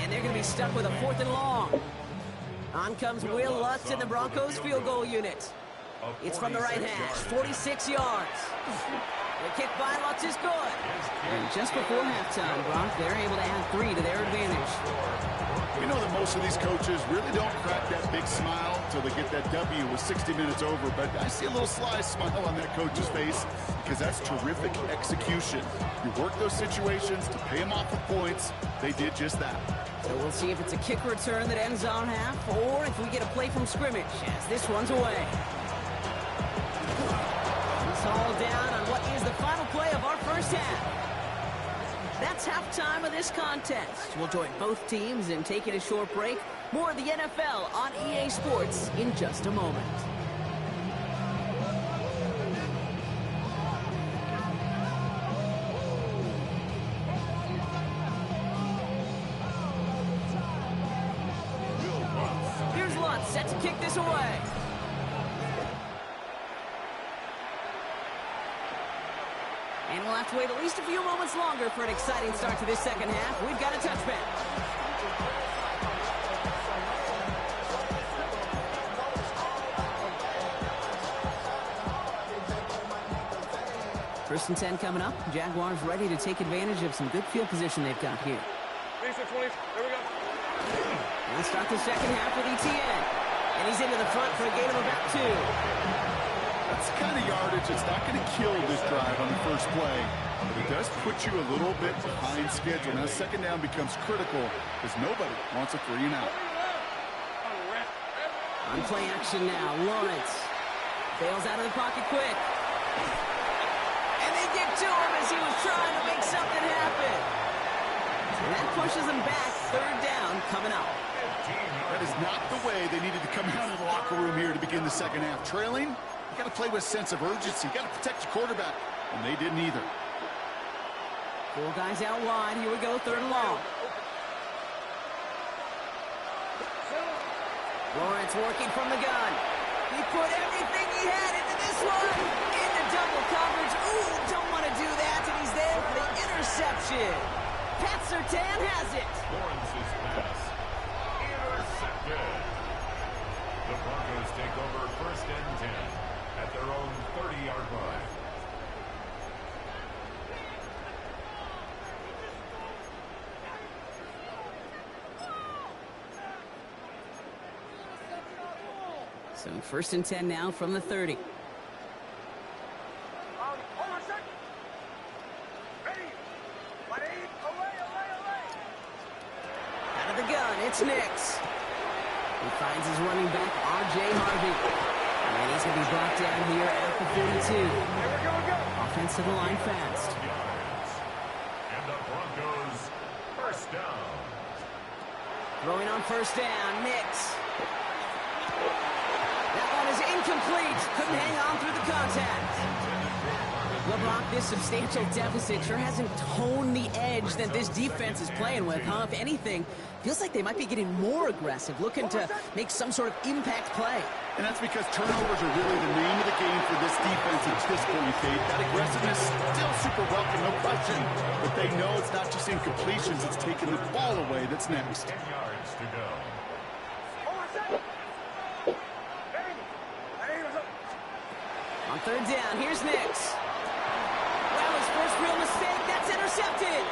And they're going to be stuck with a 4th and long. On comes Will Lutz in the Broncos field goal unit. It's from the right hash, 46 yards. The kick by Lutz is good. And just before halftime, Brock, they're able to add 3 to their advantage. You know that most of these coaches really don't crack that big smile until they get that W with 60 minutes over, but I see a little sly smile on that coach's face because that's terrific execution. You work those situations to pay them off with points. They did just that. So we'll see if it's a kick return that ends on half or if we get a play from scrimmage as this one's away. It's all down on what is the final play of our first half. That's halftime of this contest. We'll join both teams in taking a short break. More of the NFL on EA Sports in just a moment. Here's Lutz set to kick this away. And we'll have to wait at least a few moments longer for an exciting start to this second half. We've got a touchback. First and 10 coming up. Jaguars ready to take advantage of some good field position they've got here. There we go. We'll start the second half with ETN. And he's into the front for a gain of about 2. That's the kind of yardage that's not going to kill this drive on the first play. But it does put you a little bit behind schedule. Now second down becomes critical because nobody wants a 3 and out. On play action now, Lawrence bails out of the pocket quick. And they get to him as he was trying to make something happen. And that pushes him back. Third down coming up. That is not the way they needed to come out of the locker room here to begin the second half. Trailing, you got to play with a sense of urgency. You got to protect your quarterback. And they didn't either. 4 guys out wide. Here we go, third and long. Lawrence working from the gun. He put everything he had into this one. Into double coverage. Ooh, don't want to do that. And he's there for the interception. Pat Surtain has it. Lawrence's pass intercepted. The Broncos take over first and 10 at their own 30-yard line. So first and 10 now from the 30. Out of the gun, it's Nix. He finds his running back, R.J. Harvey. And he's going to be brought down here at the 42. Offense to the line fast. And the Broncos first down. Throwing on first down, Nix. That one is incomplete. Couldn't hang on through the contact. LeBron, this substantial deficit sure hasn't toned the edge that this defense is playing with, huh? If anything, feels like they might be getting more aggressive, looking to make some sort of impact play. And that's because turnovers are really the name of the game for this defense at this point, Kate. That aggressiveness still super welcome, no question. But they know it's not just incompletions, it's taking the ball away that's next. 10 yards to go. On third down, here's Nix. Well, his first real mistake, that's intercepted.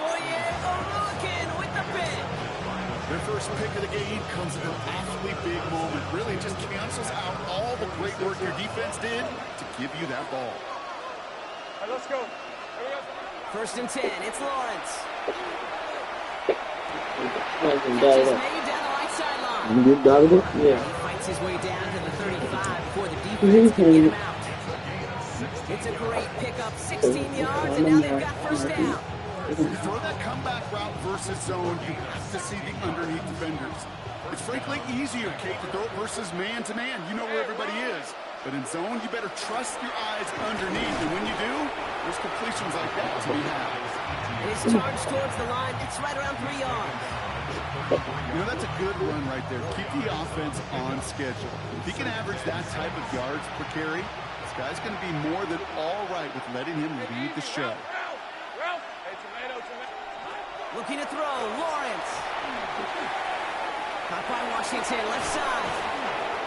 Foye Oluokun with the pick. Their first pick of the game comes at an awfully big moment. Really just cancels out all the great work your defense did to give you that ball. All right, let's go. Here we go. First and 10, it's Lawrence. Just Made down the right sideline. Yeah. He fights his way down to the 35 before the defense can get him out. It's a great pickup, 16 yards, and now they've got first down. For that comeback route versus zone, you have to see the underneath defenders. It's frankly easier, Kate, to throw it versus man-to-man. You know where everybody is. But in zone, you better trust your eyes underneath. And when you do, there's completions like that to be had. His charge towards the line, it's right around 3 yards. You know, that's a good run right there. Keep the offense on schedule. If he can average that type of yards per carry, this guy's going to be more than all right with letting him lead the show. Looking to throw, Lawrence. Caught by Washington, left side.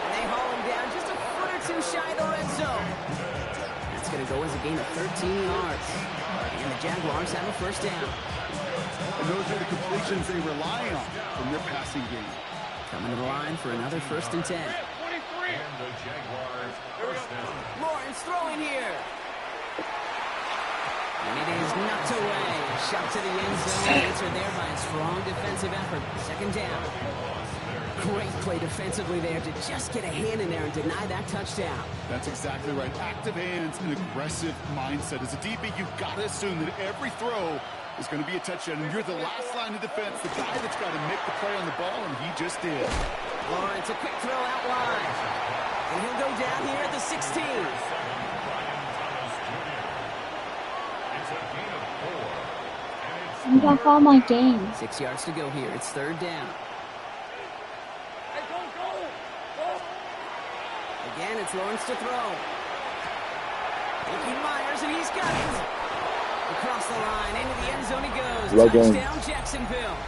And they haul him down just a foot or two shy of the red zone. It's going to go as a gain of 13 yards. And the Jaguars have a first down. And those are the completions they rely on from their passing game. Coming to the line for another first and 10. And the Jaguars first down. Lawrence throwing here. And it is knocked away. Shot to the end zone. Answered there by a strong defensive effort. Second down. Great play defensively there to just get a hand in there and deny that touchdown. That's exactly right. Active hands and aggressive mindset. As a DB, you've got to assume that every throw is going to be a touchdown. And you're the last line of defense, the guy that's got to make the play on the ball, and he just did. Lawrence, a quick throw out wide. And he'll go down here at the 16. I'm back all my games. 6 yards to go here. It's third down. Again, it's Lawrence to throw. Looking Myers, and he's got it. Across the line, into the end zone he goes. Touchdown, Jacksonville.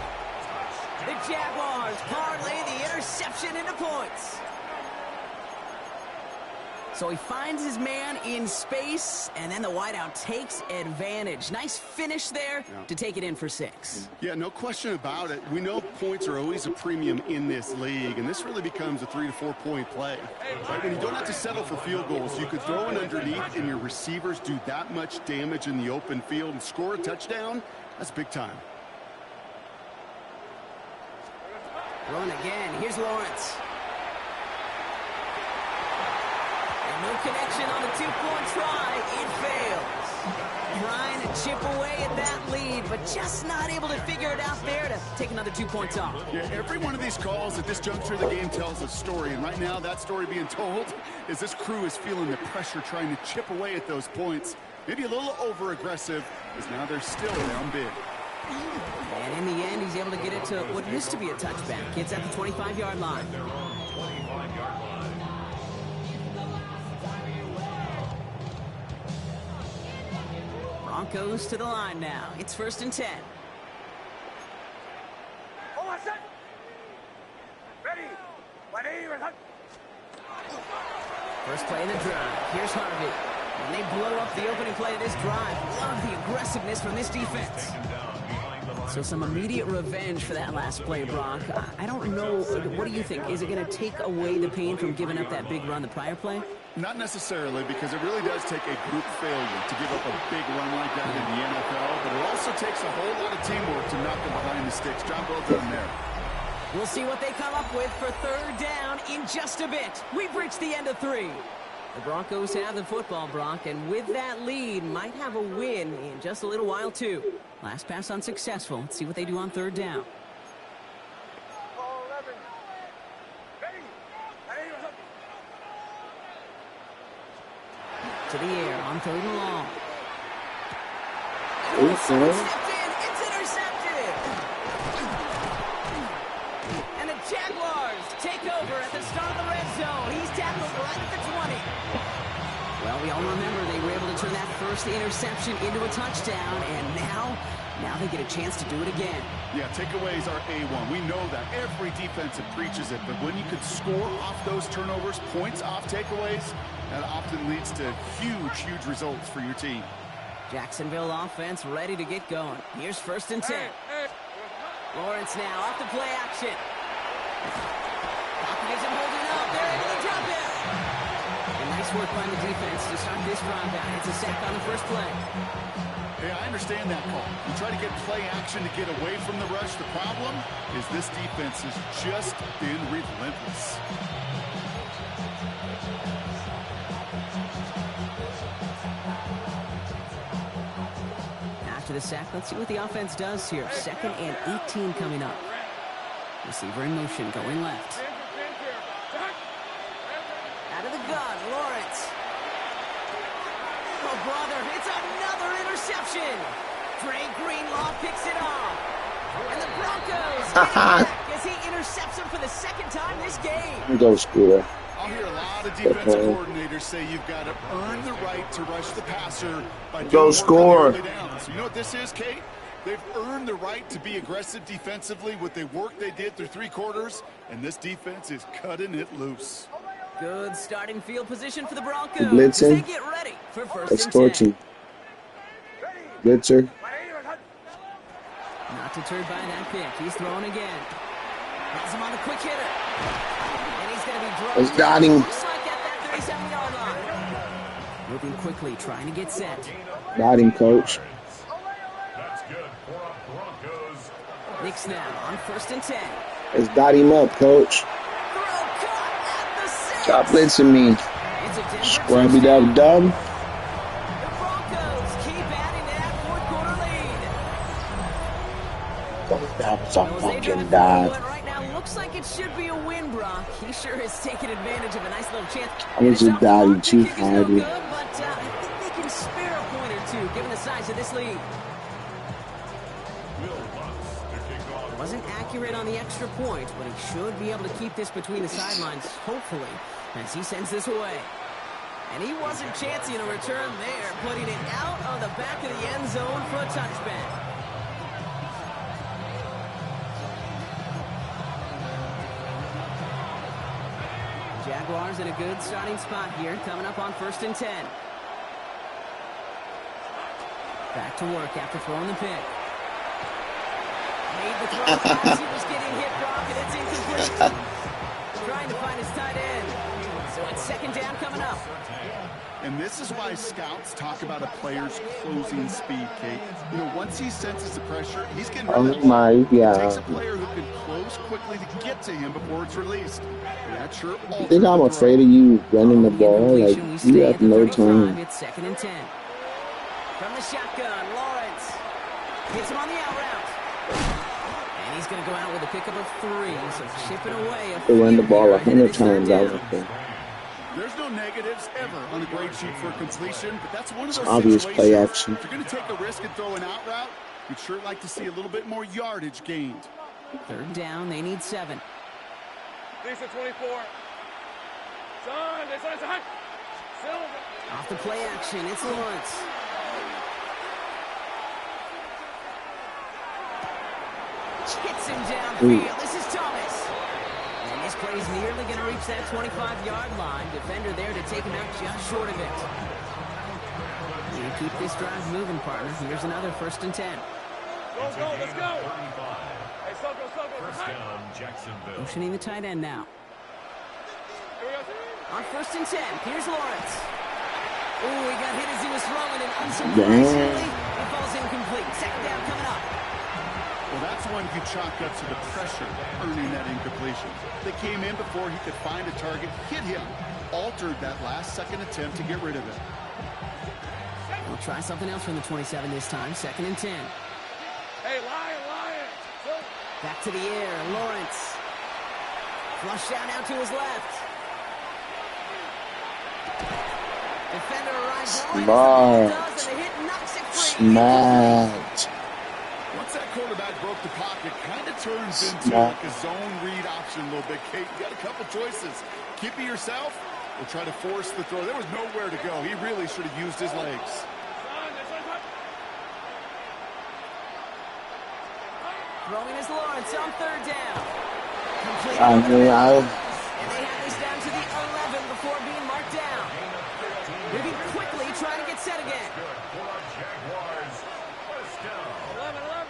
The Jaguars parlay the interception into points. So he finds his man in space, and then the wideout takes advantage. Nice finish there to take it in for 6. Yeah, no question about it. We know points are always a premium in this league, and this really becomes a 3 to 4 point play. Right? When you don't have to settle for field goals, you could throw it underneath, and your receivers do that much damage in the open field and score a touchdown. That's big time. Run again. Here's Lawrence. No connection on the 2-point try. It fails. Trying to chip away at that lead, but just not able to figure it out there to take another 2 points off. Yeah, every one of these calls at this juncture of the game tells a story, and right now that story being told is this crew is feeling the pressure trying to chip away at those points. Maybe a little over-aggressive, as now they're still down big. And in the end, he's able to get it to what used to be a touchback. It's at the 25-yard line. Broncos to the line now. It's 1st and 10. First play of the drive. Here's Harvey. And they blow up the opening play of this drive. Love the aggressiveness from this defense. So some immediate revenge for that last play, Brock. I don't know. What do you think? Is it going to take away the pain from giving up that big run the prior play? Not necessarily, because it really does take a group failure to give up a big run like that in the NFL, but it also takes a whole lot of teamwork to knock them behind the sticks. Job well done there. We'll see what they come up with for 3rd down in just a bit. We've reached the end of 3. The Broncos have the football, Brock, and with that lead, might have a win in just a little while, too. Last pass unsuccessful. Let's see what they do on 3rd down. To the air on 3rd and long. It's intercepted. And the Jaguars take over at the start of the red zone. He's tackled right at the 20. Well, we all remember they were able to turn that first interception into a touchdown, and now they get a chance to do it again. Yeah, takeaways are A1. We know that. Every defense preaches it, but when you can score off those turnovers, points off takeaways, that often leads to huge, huge results for your team. Jacksonville offense ready to get going. Here's 1st and 10. Lawrence now off the play action. Pocket isn't holding up. They're able to drop it. And nice work by the defense to start this drive out. It's a sack on the first play. Hey, I understand that call. You try to get play action to get away from the rush. The problem is this defense has just been relentless. After the sack, let's see what the offense does here. 2nd and 18 coming up. Receiver in motion, going left. Out of the gun, Lawrence. Oh, brother, it's another interception. Dre Greenlaw picks it off. And the Broncos get it back as he intercepts him for the 2nd time this game. Go score. I'll hear a lot of defensive coordinators say you've got to earn the right to rush the passer by go score. So you know what this is, Kate? They've earned the right to be aggressive defensively with the work they did through 3 quarters, and this defense is cutting it loose. Good starting field position for the Broncos. Blitzing. They get ready for 1st That's and 10. torching. Blitzer. Not deterred by that pick. He's throwing again. Has him on the quick hitter. And he's going to be dropped. It's got him. Looks like at that 37-yard line. Moving quickly, trying to get set. Got him, coach. That's good for a Broncos. Knicks now on 1st and 10. Let's dot him up, coach. Stop blitzing me. Scrubby dub dub. The Broncos keep adding to that 4th quarter lead. That was a fucking dive. Right now, looks like it should be a win, Brock. He sure has taken advantage of a nice little chance. I was just diving too hard. But I think they can spare a point or two, given the size of this lead. Wasn't accurate on the extra point, but he should be able to keep this between the sidelines, hopefully, as he sends this away. And he wasn't chancing a return there, putting it out on the back of the end zone for a touchback. Jaguars in a good starting spot here, coming up on 1st and 10. Back to work after throwing the pick. Made the throw as he was getting hit, Brock, and it's incomplete. Trying to find his tight end. So it's 2nd down coming up. And this is why scouts talk about a player's closing speed, Kate. You know, once he senses the pressure, he's getting rid of it. It takes a player who can close quickly to get to him before it's released. That sure I think I'm afraid of you running the ball. Like, you have no time. It's 2nd and 10. From the shotgun, Lawrence hits him on the out route. And he's going to go out with a pickup of 3. So chipping away. They run the ball 100 times out of there. There's no negatives ever on a grade sheet for a completion, but that's one of those obvious situations. play action. If you're going to take a risk and throw an out route, you'd sure like to see a little bit more yardage gained. 3rd down, they need 7. Lisa 24. Son. Off the play action, it's Lawrence. Hits him downfield. This is Thomas. And this play's nearly going to reach that 25-yard line. Defender there to take him out just short of it. You keep this drive moving, partner. Here's another 1st and 10. Go, let's go. Hey, Soko. First down, Jacksonville. Motioning the tight end now. Here we go. On 1st and 10, here's Lawrence. Ooh, he got hit as he was throwing, and unsurprisingly, it falls incomplete. 2nd down coming up. Well, that's one you chalk up to the pressure earning that incompletion. They came in before he could find a target, hit him, altered that last-second attempt to get rid of it. We'll try something else from the 27 this time. 2nd and 10. Hey, Lion. Back to the air, Lawrence. Flush down out to his left. Defender arrives. Smart. Once that quarterback broke the pocket, kind of turns into like a zone read option a little bit, Kate. You got a couple choices. Keep it yourself or try to force the throw. There was nowhere to go. He really should have used his legs. Throwing is Lawrence on 3rd down. I mean, And they have this down to the 11 before being marked down. Moving quickly, trying to get set again. Jaguars. First down. 11.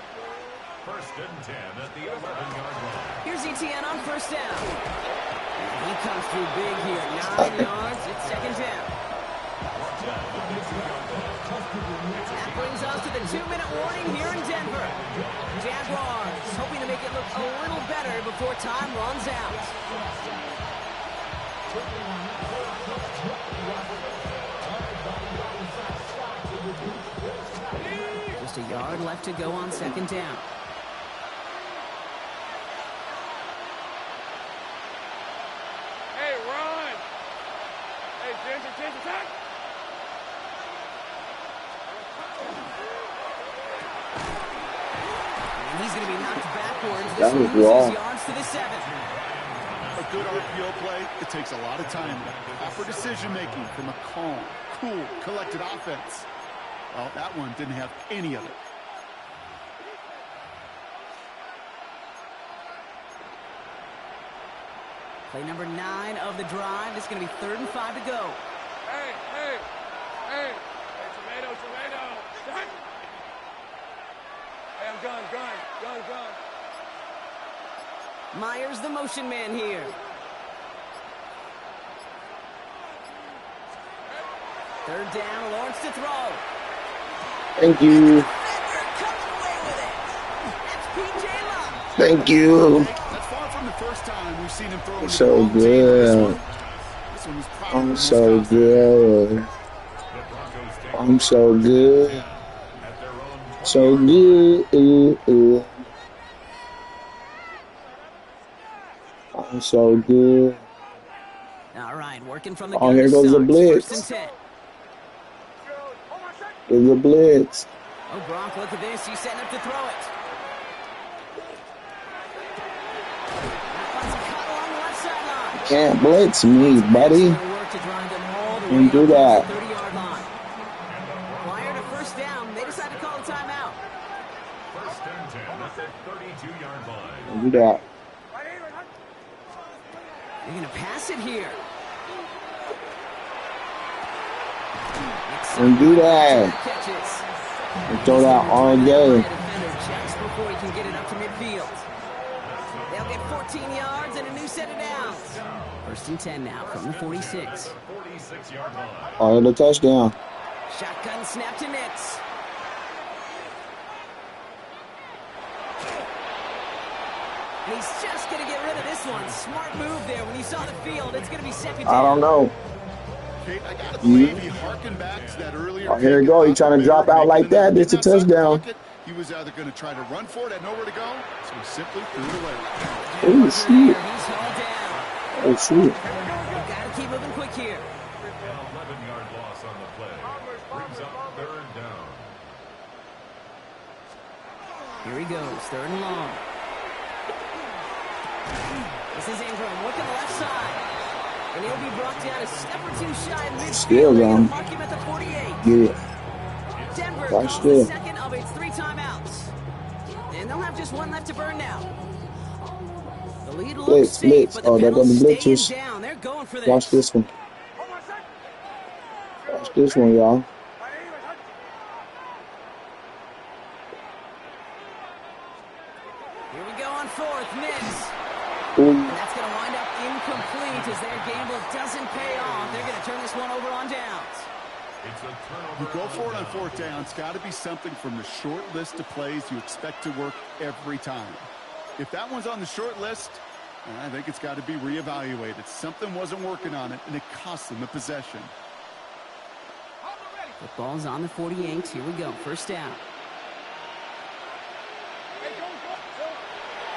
1st and 10 at the 11-yard line. Here's ETN on 1st down. He comes through big here. 9 yards. It's 2nd down. That brings us to the 2-minute warning here in Denver. Jaguars hoping to make it look a little better before time runs out. Just a yard left to go on 2nd down. Hey, run. Hey, Ginger, attack. And he's going to be knocked backwards. That was This wrong. loses yards to the 7. A good RPO play, it takes a lot of time. Proper decision-making from a calm, cool, collected offense. Well, that one didn't have any of it. Play number 9 of the drive. This is going to be 3rd and 5 to go. Hey, tomato. Hey, I'm gun. Myers, the motion man here. Third down, Lawrence to throw. Thank you. Thank you. That's far from the first time we've seen him throw. So good. I'm so good. I'm so good. So good. I'm so good. All right, working from the Oh, here goes the blitz. First and 10. There's a blitz. Oh, Gronk, look at this. He's setting up to throw it. Can't blitz me, buddy. Can't do that. 30-yard line. Prior to first down, they decide to call a timeout. First and 10 at the 32-yard line. Can't do that. They're going to pass it here. Don't do that. And throw that all day. Just before he can get it up to midfield. They'll get 14 yards and a new set of downs. First and 10 now from the 46. Oh, the touchdown. Shotgun snap to Nix. And he's just going to get rid of this one. Smart move there. When you saw the field, it's going to be second down. I don't know. Kate, I gotta believe he harkened back to that earlier. Oh, here you go. He's trying to drop out like that. It's a touchdown. He was either going to try to run for it, had nowhere to go, so he simply threw it away. Oh, shit. He's hauled down. Oh, shit. Got to keep moving quick here. An 11-yard loss on the play. Brings up third down. Here he goes, third and long. This is Ingram. Look at the left side. And he'll be brought down a step or two shy of midfield. Still down. Mark him at the 48. Get it. Denver Watch calls this. the second of its 3 timeouts. And they'll have just one left to burn now. The lead looks safe, but the Oh, they're going to Pendles blitzers. staying down. They're going for this. Watch this one. Watch this one, y'all. Here we go on fourth. Nix. Ooh. And that's going to wind up incomplete as their gamble doesn't pay off. They're going to turn this one over on downs. You go for it on fourth down. It's got to be something from the short list of plays you expect to work every time. If that one's on the short list, I think it's got to be reevaluated. Something wasn't working on it, and it cost them the possession. The ball's on the 48. Here we go. First down.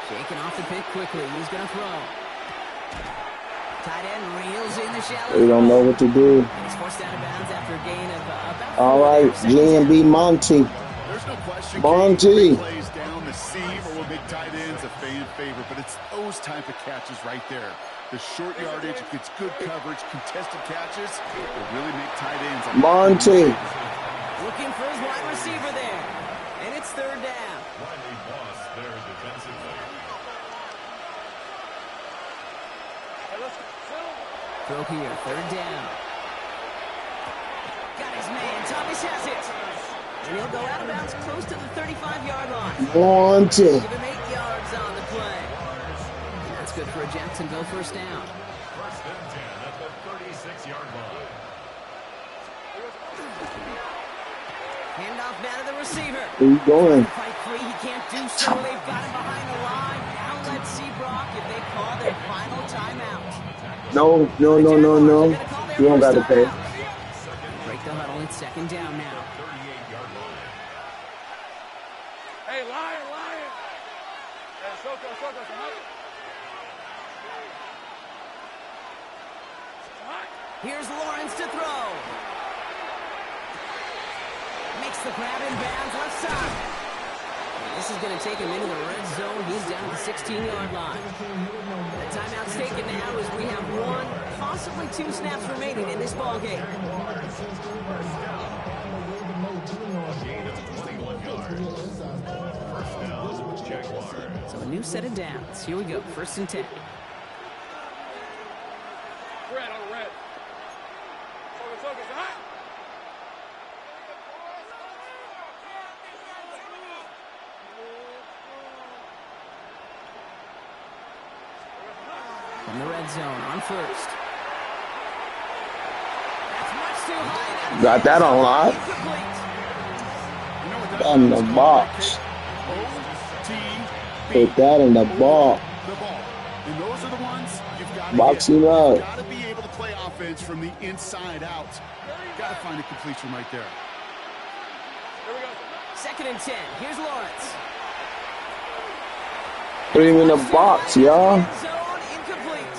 Shaking off the pick quickly. He's going to throw. Tight end reels in the shallow. They don't know what to do. And he's forced out of bounds after a gain of about 4 All right, yards. G&B Monty. There's no question. Monty. Plays down the seam or will make tight ends a fan favorite, but it's those type of catches right there. The short yardage, if it's good coverage, contested catches, will really make tight ends. Monty. Looking for his wide receiver there. And it's third down. Riley Moss there defensively. Throw here, third down. Got his man, Thomas has it. And he'll go out of bounds close to the 35-yard line. Monty. Give him 8 yards on the play. And that's good for a Jacksonville first down. First and 10 at the 36-yard line. Handoff now to the receiver. Where you going? Fight free, he can't do so. They've got him behind the line. Now let's see Brock if they call their final timeout. No. You don't got to pay. Break the huddle. It's second down now. 38-yard line. Hey, lion. Hey, Soko, Here's Lawrence to throw. Makes the grab in bounds left side. This is going to take him into the red zone. He's down at the 16-yard line. The timeout's taken now as we have 1, possibly 2 snaps remaining in this ball game. Gain of 21 yards. First down, Jaguars. So a new set of downs. Here we go. First and 10. Red on red. Soko, hot. From the red zone on first. That's much too high. Got that on lock. In the box. Put that in the box. The ball. And those are the ones you've got to Boxing get. up. You've got to be able to play offense from the inside out. You've got to find a completion right there. Second and 10. Here's Lawrence. Put him in the box, y'all. Zone incomplete.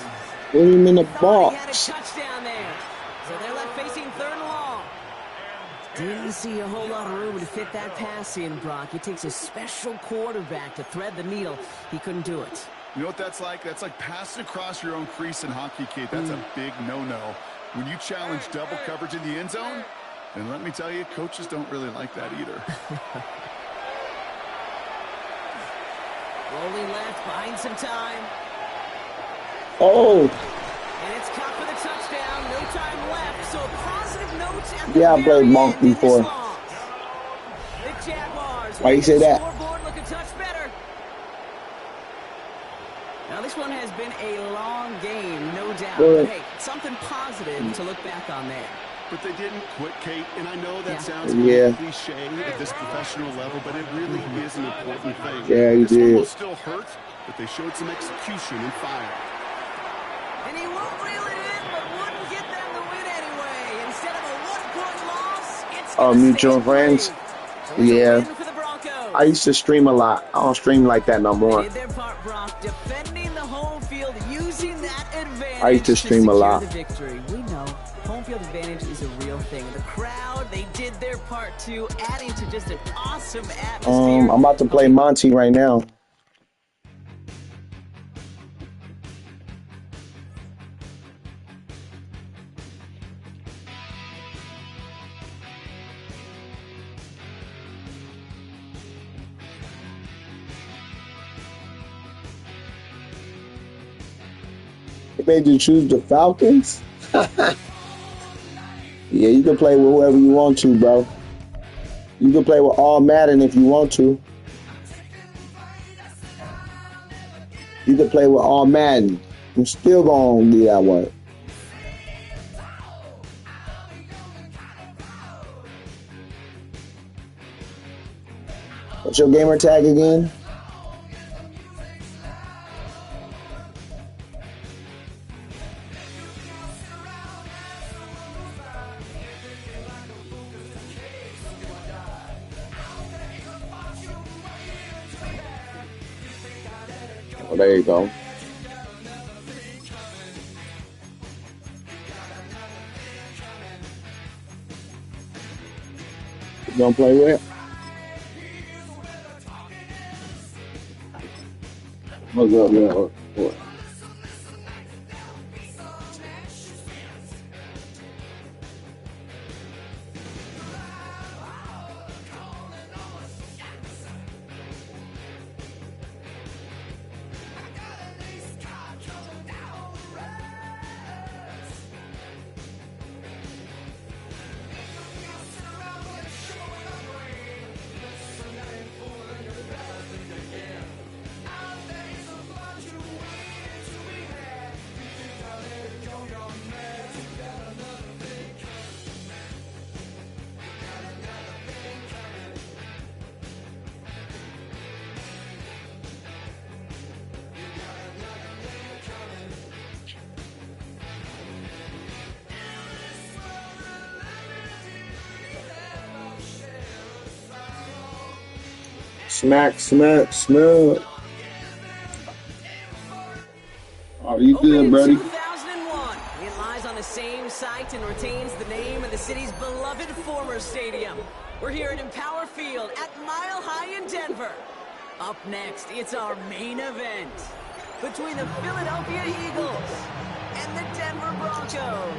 Put him in the Thought he had a box. touchdown there. So they're left facing third and long. Didn't see a whole lot of room to fit that pass in, Brock. It takes a special quarterback to thread the needle. He couldn't do it. You know what that's like? That's like passing across your own crease in hockey, Kate. That's a big no-no. When you challenge double coverage in the end zone, and let me tell you, coaches don't really like that either. Rolling left, buying some time. Oh, And it's caught for the touchdown. No time left. So a positive note at the Yeah, I played Monk end in this before. loss. The Jaguars Why you say that? scoreboard look a touch better. Now this one has been a long game, no doubt. Good. But hey, something positive to look back on there. But they didn't quit, Kate, and I know that sounds Yeah. cliche at this professional level, but it really is an important thing. Yeah, he this one did. will still hurt, but they showed some execution and fire. And he won't reel it in, but wouldn't get them the win anyway. Instead of a one-point loss, it's Oh, gonna mutual stay friends? free. So it's a Yeah. win for the Broncos. I used to stream a lot. I don't stream like that no They more. did their part, Brock, defending the home field, using that advantage I used to stream a lot. The victory. We know home field advantage is a real thing. The crowd, they did their part too, adding to just an awesome atmosphere. I'm about to play Monty right now. They made you choose the Falcons? Yeah, you can play with whoever you want to, bro. You can play with all Madden if you want to. You can play with all Madden. I'm still gonna do that one. What's your gamer tag again? Oh, there you go. You gonna play with? What's up, man? What? Smack, smack, smack. Oh, you good, buddy? 2001. It lies on the same site and retains the name of the city's beloved former stadium. We're here at Empower Field at Mile High in Denver. Up next, it's our main event between the Philadelphia Eagles and the Denver Broncos.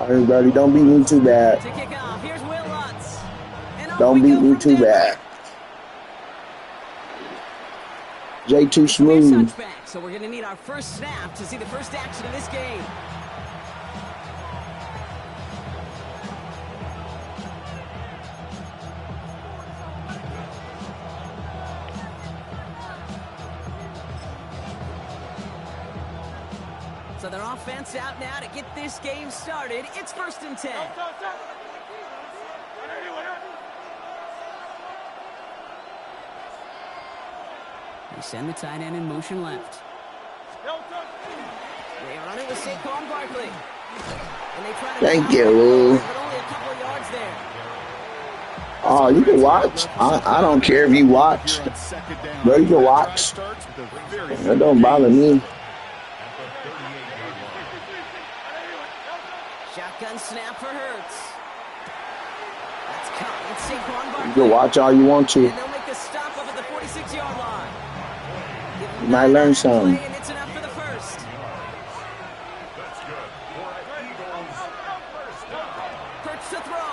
Everybody, don't beat me too bad. To kick off, here's Will Lutz. Don't beat me too bad. Jay too smooth. So we're going to need our first snap to see the first action of this game. So their offense out now to get this game started. It's 1st and 10. They send the tight end in motion left. They run it with Saquon Barkley. And they try to Thank you. but only a couple of yards there. Oh, you can watch. I don't care if you watch. Bro, you can watch. That don't bother me. Shotgun snap for Hurts. That's caught with Saquon Barkley. You can watch all you want to. And they'll make the stop up at the 46-yard line. You might learn something. And it's enough for the first. That's good. For an Eagles first down. Hurts to throw.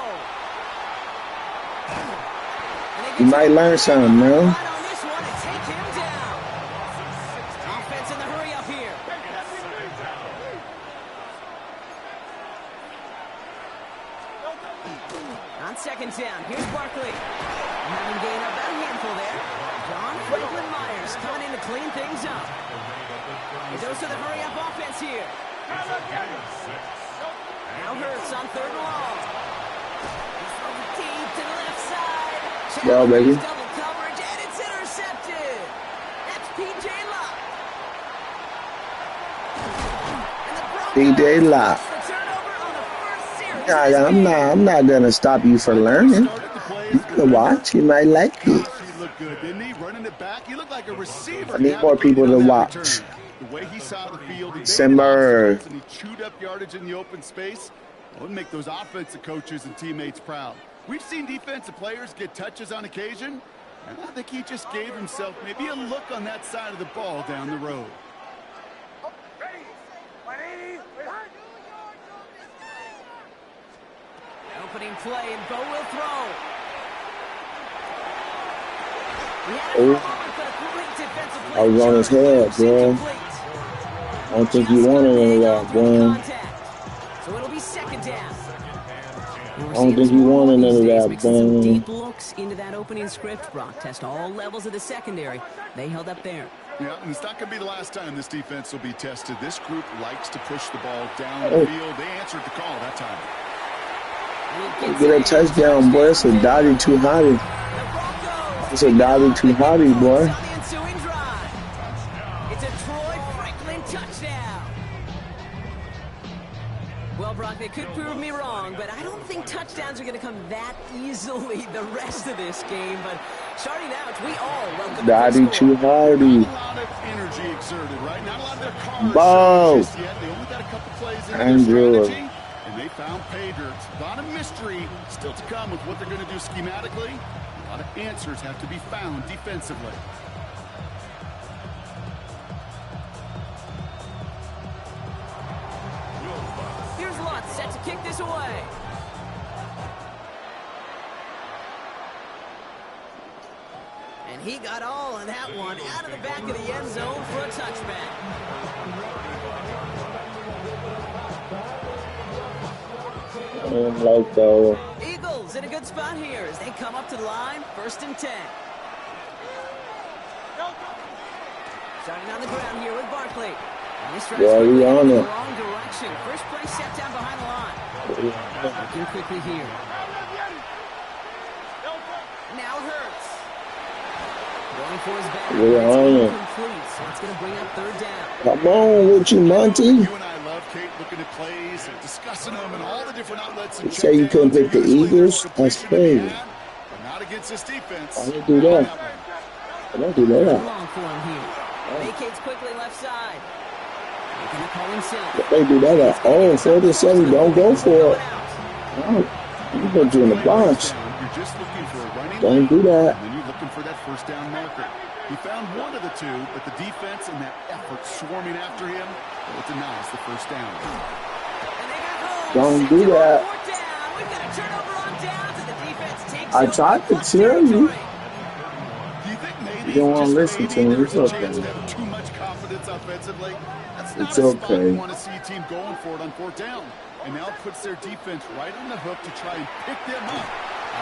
You might learn something, man. Right on this one and take him down. Offense in the hurry up here. On second down, here's Barkley. Having gained up that handful there. John Franklin Myers coming in to clean things up. He goes to the hurry up offense here. Now Hurts on third and long. He's thrown deep to the left side. Go, baby. Double coverage, and it's intercepted. That's P.J. Locke. P.J. Locke. I'm not gonna stop you from learning. You can watch. You might like it. He looked good, didn't he? Running it back, he looked like a receiver. I need more people to watch. The way he saw the field, he Simmer. and he chewed up yardage in the open space. It would make those offensive coaches and teammates proud. We've seen defensive players get touches on occasion, and I think he just gave himself maybe a look on that side of the ball down the road. Opening play, and Bo will throw. I was on his head, bro. I don't think you wanted any of that, bro. So it'll be second down. I don't think you wanted none of that, bro. Deep looks into that opening script, Brock. Test all levels of the secondary. They held up there. Yeah, and it's not going to be the last time this defense will be tested. This group likes to push the ball down the field. They answered the call that time. Get a touchdown, boy. It's a dotty too hottie. It's a dotty too hottie, boy. It's a Troy Franklin touchdown. Well, Brock, they could prove me wrong, but I don't think touchdowns are going to come that easily the rest of this game. But starting out, we all welcome Dotty too hottie. Not a lot of energy exerted, right? Not a lot of their cars Bo. just yet. They only got a couple plays in their Andrew. strategy, and they found pay dirt. A lot of mystery still to come with what they're going to do schematically. A lot of answers have to be found defensively. Here's Lutz set to kick this away. And he got all of that one out of the back of the end zone for a touchback. Eagles in a good spot here as they come up to the line, 1st and 10. Starting on the ground here with Barkley. And this drive's Yeah, we on in the it. wrong direction. First play set down behind the line. Working quickly here. Now Hurts. Going for his back. We're on it. Complete, so it's going to bring up 3rd down. Come on with you, Monty. You and I love, Kate, looking at plays and discussing them and all the different outlets. You say you couldn't pick the Eagles? That's crazy. Not against this defense. I don't do that. I don't do that. Long for him here. Vacates quickly left side. They're going to call him safe. They do that at all. 47, don't go for it. No, you put you in the box. You're just looking for a running Don't do that. and then you're looking for that 1st down marker. He found one of the two, but the defense and that effort swarming after him, well, it denies the 1st down. Don't do that. We've got a turnover on downs, and the defense takes I tried to tell you. Do you think maybe You don't want to listen to me. It's chance okay. to have too much confidence offensively? That's not It's a spot okay. you want to see a team going for it on 4th down. And now puts their defense right on the hook to try and pick them up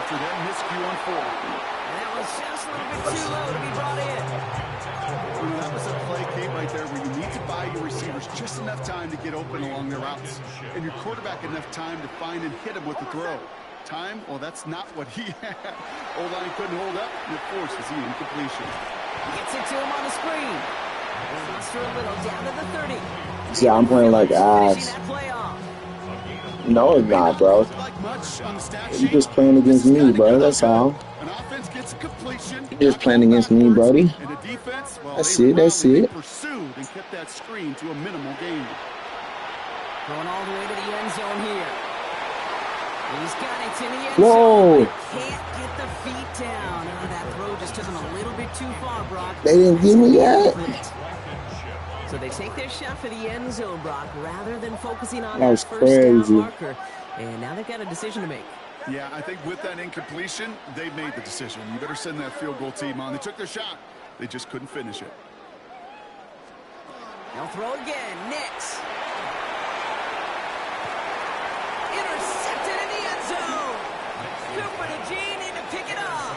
after that miscue on 4. And that was just a little bit too low to be brought in. That was a play, Kate, right there where you need to buy your receivers just enough time to get open along their routes. And your quarterback enough time to find and hit him with the throw. Time? Well, that's not what he had. O-line couldn't hold up, and it forces the incompletion. Gets it to him on the screen. Lost for a little, down to the 30. See, I'm playing like ass. That play off. No, it's not, bro. You just playing against me, bro. That's all. An offense gets completion. You just playing against me, buddy. And the defense, well, That's they it. That's roundly it. pursued and kept that screen to a minimal gain. Going all the way to the end zone here. He's got it in the end Whoa. zone. Can't get the feet down. Oh, that throw just took him a little bit too far, Brock. They didn't give me that. So they take their shot for the end zone, Brock, rather than focusing on That was that 1st down crazy. marker. And now they've got a decision to make. Yeah, I think with that incompletion, they made the decision. You better send that field goal team on. They took their shot. They just couldn't finish it. They'll throw again. Nix. Intercepted in the end zone. Cooper to Gene in to pick it up.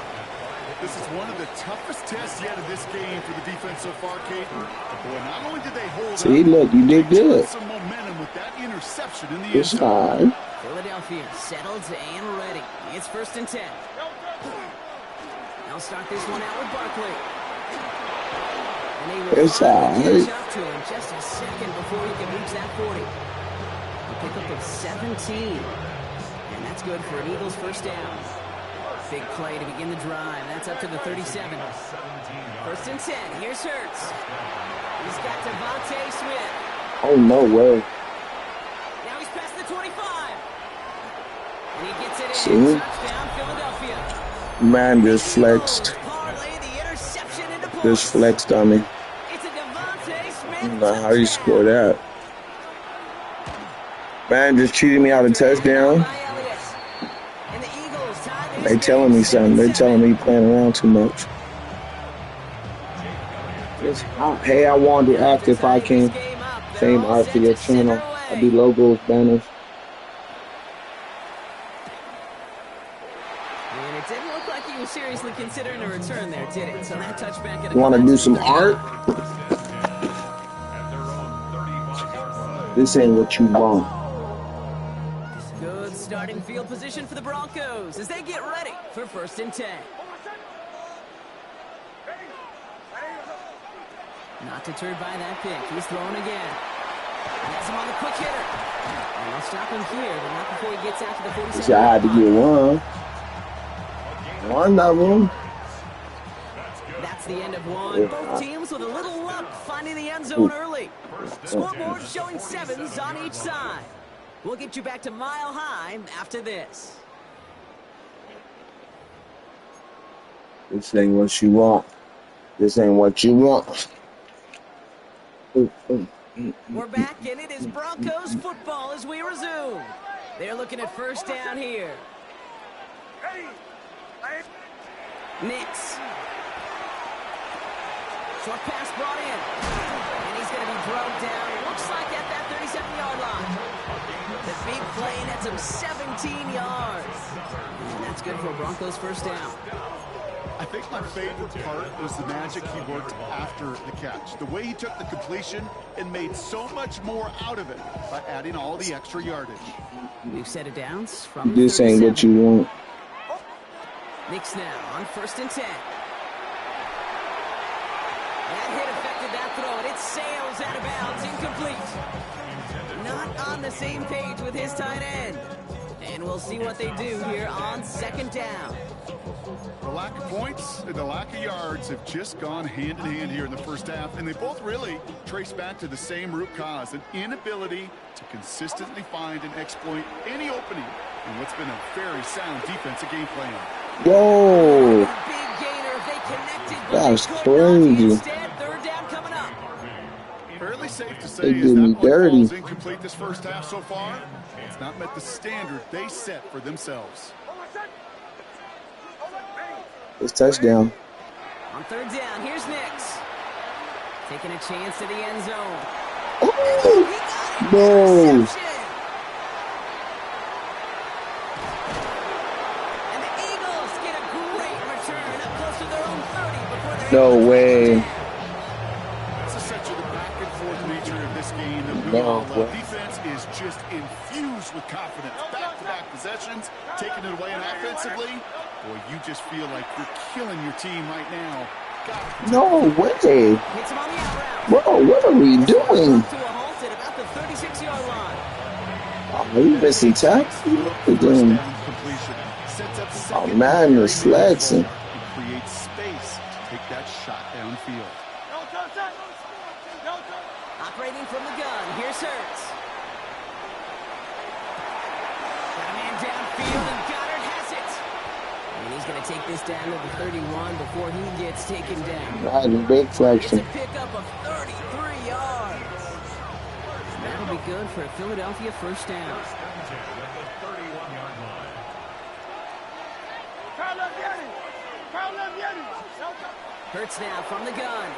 This is one of the toughest tests yet of this game for the defense so far, Kate. Boy, not only did they hold See, up, look, you did good. some momentum with that interception in the end It's zone. fine. Philadelphia settled and ready. It's 1st and 10. They'll start this one out with Barkley. And they will It's finally all right. catch up to him just a second before he can reach that 40. A pickup of 17. And that's good for an Eagles first down. Big play to begin the drive. That's up to the 37. 1st and 10. Here's Hurts. He's got Devontae Smith. Oh, no way. Now he's past the 25. And he gets it in. See? Touchdown, Philadelphia. Man just flexed. Parlay the interception into points. Just flexed on me. It's a Devontae Smith I don't know how you touchdown. score that. Man just cheated me out a touchdown. By Elliott. And the Eagles tie this They telling me game something. They 7-7. telling me playing around too much. Hey, I wanted to act if I can. Same art for your channel. I do logos, banners. And it didn't look like he was seriously considering a return there, did it? So that touchback at a You want to do some art? This ain't what you want. Good starting field position for the Broncos as they get ready for 1st and 10. Not deterred by that pick. He's throwing again. He has him on the quick hitter. And they'll stop him here, but not before he gets out to the 47. So I had to get one. One of them. That's the end of one. Both teams with a little luck finding the end zone early. Scoreboard showing 7s on each side. We'll get you back to Mile High after this. This ain't what you want. This ain't what you want. We're back, and it is Broncos football as we resume. They're looking at 1st down here. Nix. Short pass brought in. And he's going to be broke down. Looks like at that 37-yard line. The big play nets him 17 yards. And that's good for a Broncos first down. I think my favorite part was the magic he worked after the catch. The way he took the completion and made so much more out of it by adding all the extra yardage. New set of downs from This ain't what you want. Nix now on 1st and 10. That hit affected that throw, and it sails out of bounds, incomplete. Not on the same page with his tight end. And we'll see what they do here on 2nd down. The lack of points and the lack of yards have just gone hand in hand here in the first half, and they both really trace back to the same root cause, an inability to consistently find and exploit any opening in what's been a very sound defensive game plan. Whoa. Big gainer if they connected, but That's they could not. crazy. Instead, 3rd down coming up. Fairly safe to They say is did me that one dirty. ball's incomplete this first half so far. It's not met the standard they set for themselves. It's touchdown. On 3rd down, here's Nix. Taking a chance to the end zone. Oh, no. Interception. And the Eagles get a great return up close to their own 30 before they're No able to way. touch it. It's essentially the back and forth nature of this game that we No all love. way. Defense is just infused with confidence. Back-to-back possessions, taking it away, and offensively, boy, you just feel like you're killing your team right now. No way. Hits him on the out route. Bro, what are we doing? To a halt at about the 36-yard line. Oh, you missing tackles? Look at them. Completion. Sets up Oh, second man, you're flexing. and creates space to take that shot downfield. Operating from the gun, here's Hurts. Got a man downfield, and Goddard has it. And he's going to take this down to the 31 before he gets taken down. Riding big It's flexion. a pickup of 33 yards. That'll be good for a Philadelphia first down. Hurts now from the gun.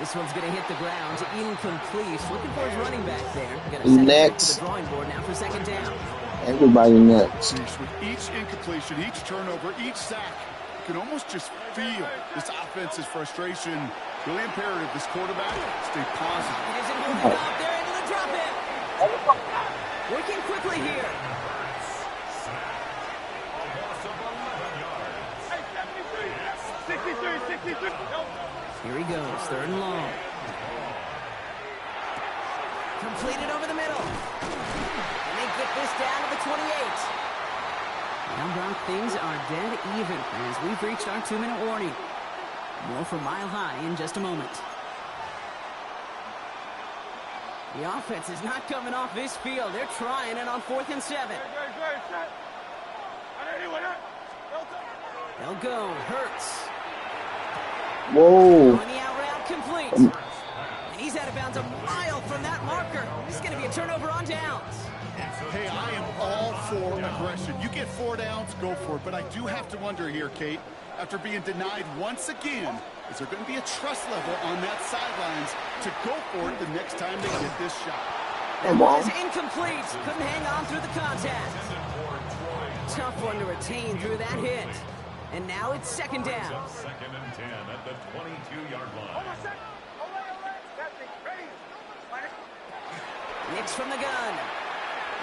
This one's going to hit the ground. Incomplete. Looking for his running back there. Got to send it back to the drawing board now for second down. Everybody next. With each incompletion, each turnover, each sack, you can almost just feel this offense's frustration. Really imperative this quarterback stay positive. It isn't moving out there into the drop in. Working quickly here. Here he goes, third and long. Completed over the middle. And they get this down to the 28. Now, Brock, things are dead even as we've reached our 2-minute warning. More from Mile High in just a moment. The offense is not coming off this field. They're trying it on 4th and 7. They'll go. Hurts. Whoa. On the out route, complete. And he's out of bounds a mile from that marker. This is going to be a turnover on downs. Hey, I am all for aggression. You get 4 downs, go for it. But I do have to wonder here, Kate, after being denied once again, is there going to be a trust level on that sidelines to go for it the next time they get this shot? That one is incomplete. Couldn't hang on through the contact. Tough one to retain through that hit. And now it's second down. Second and 10 at the 22-yard line. Knicks from the gun.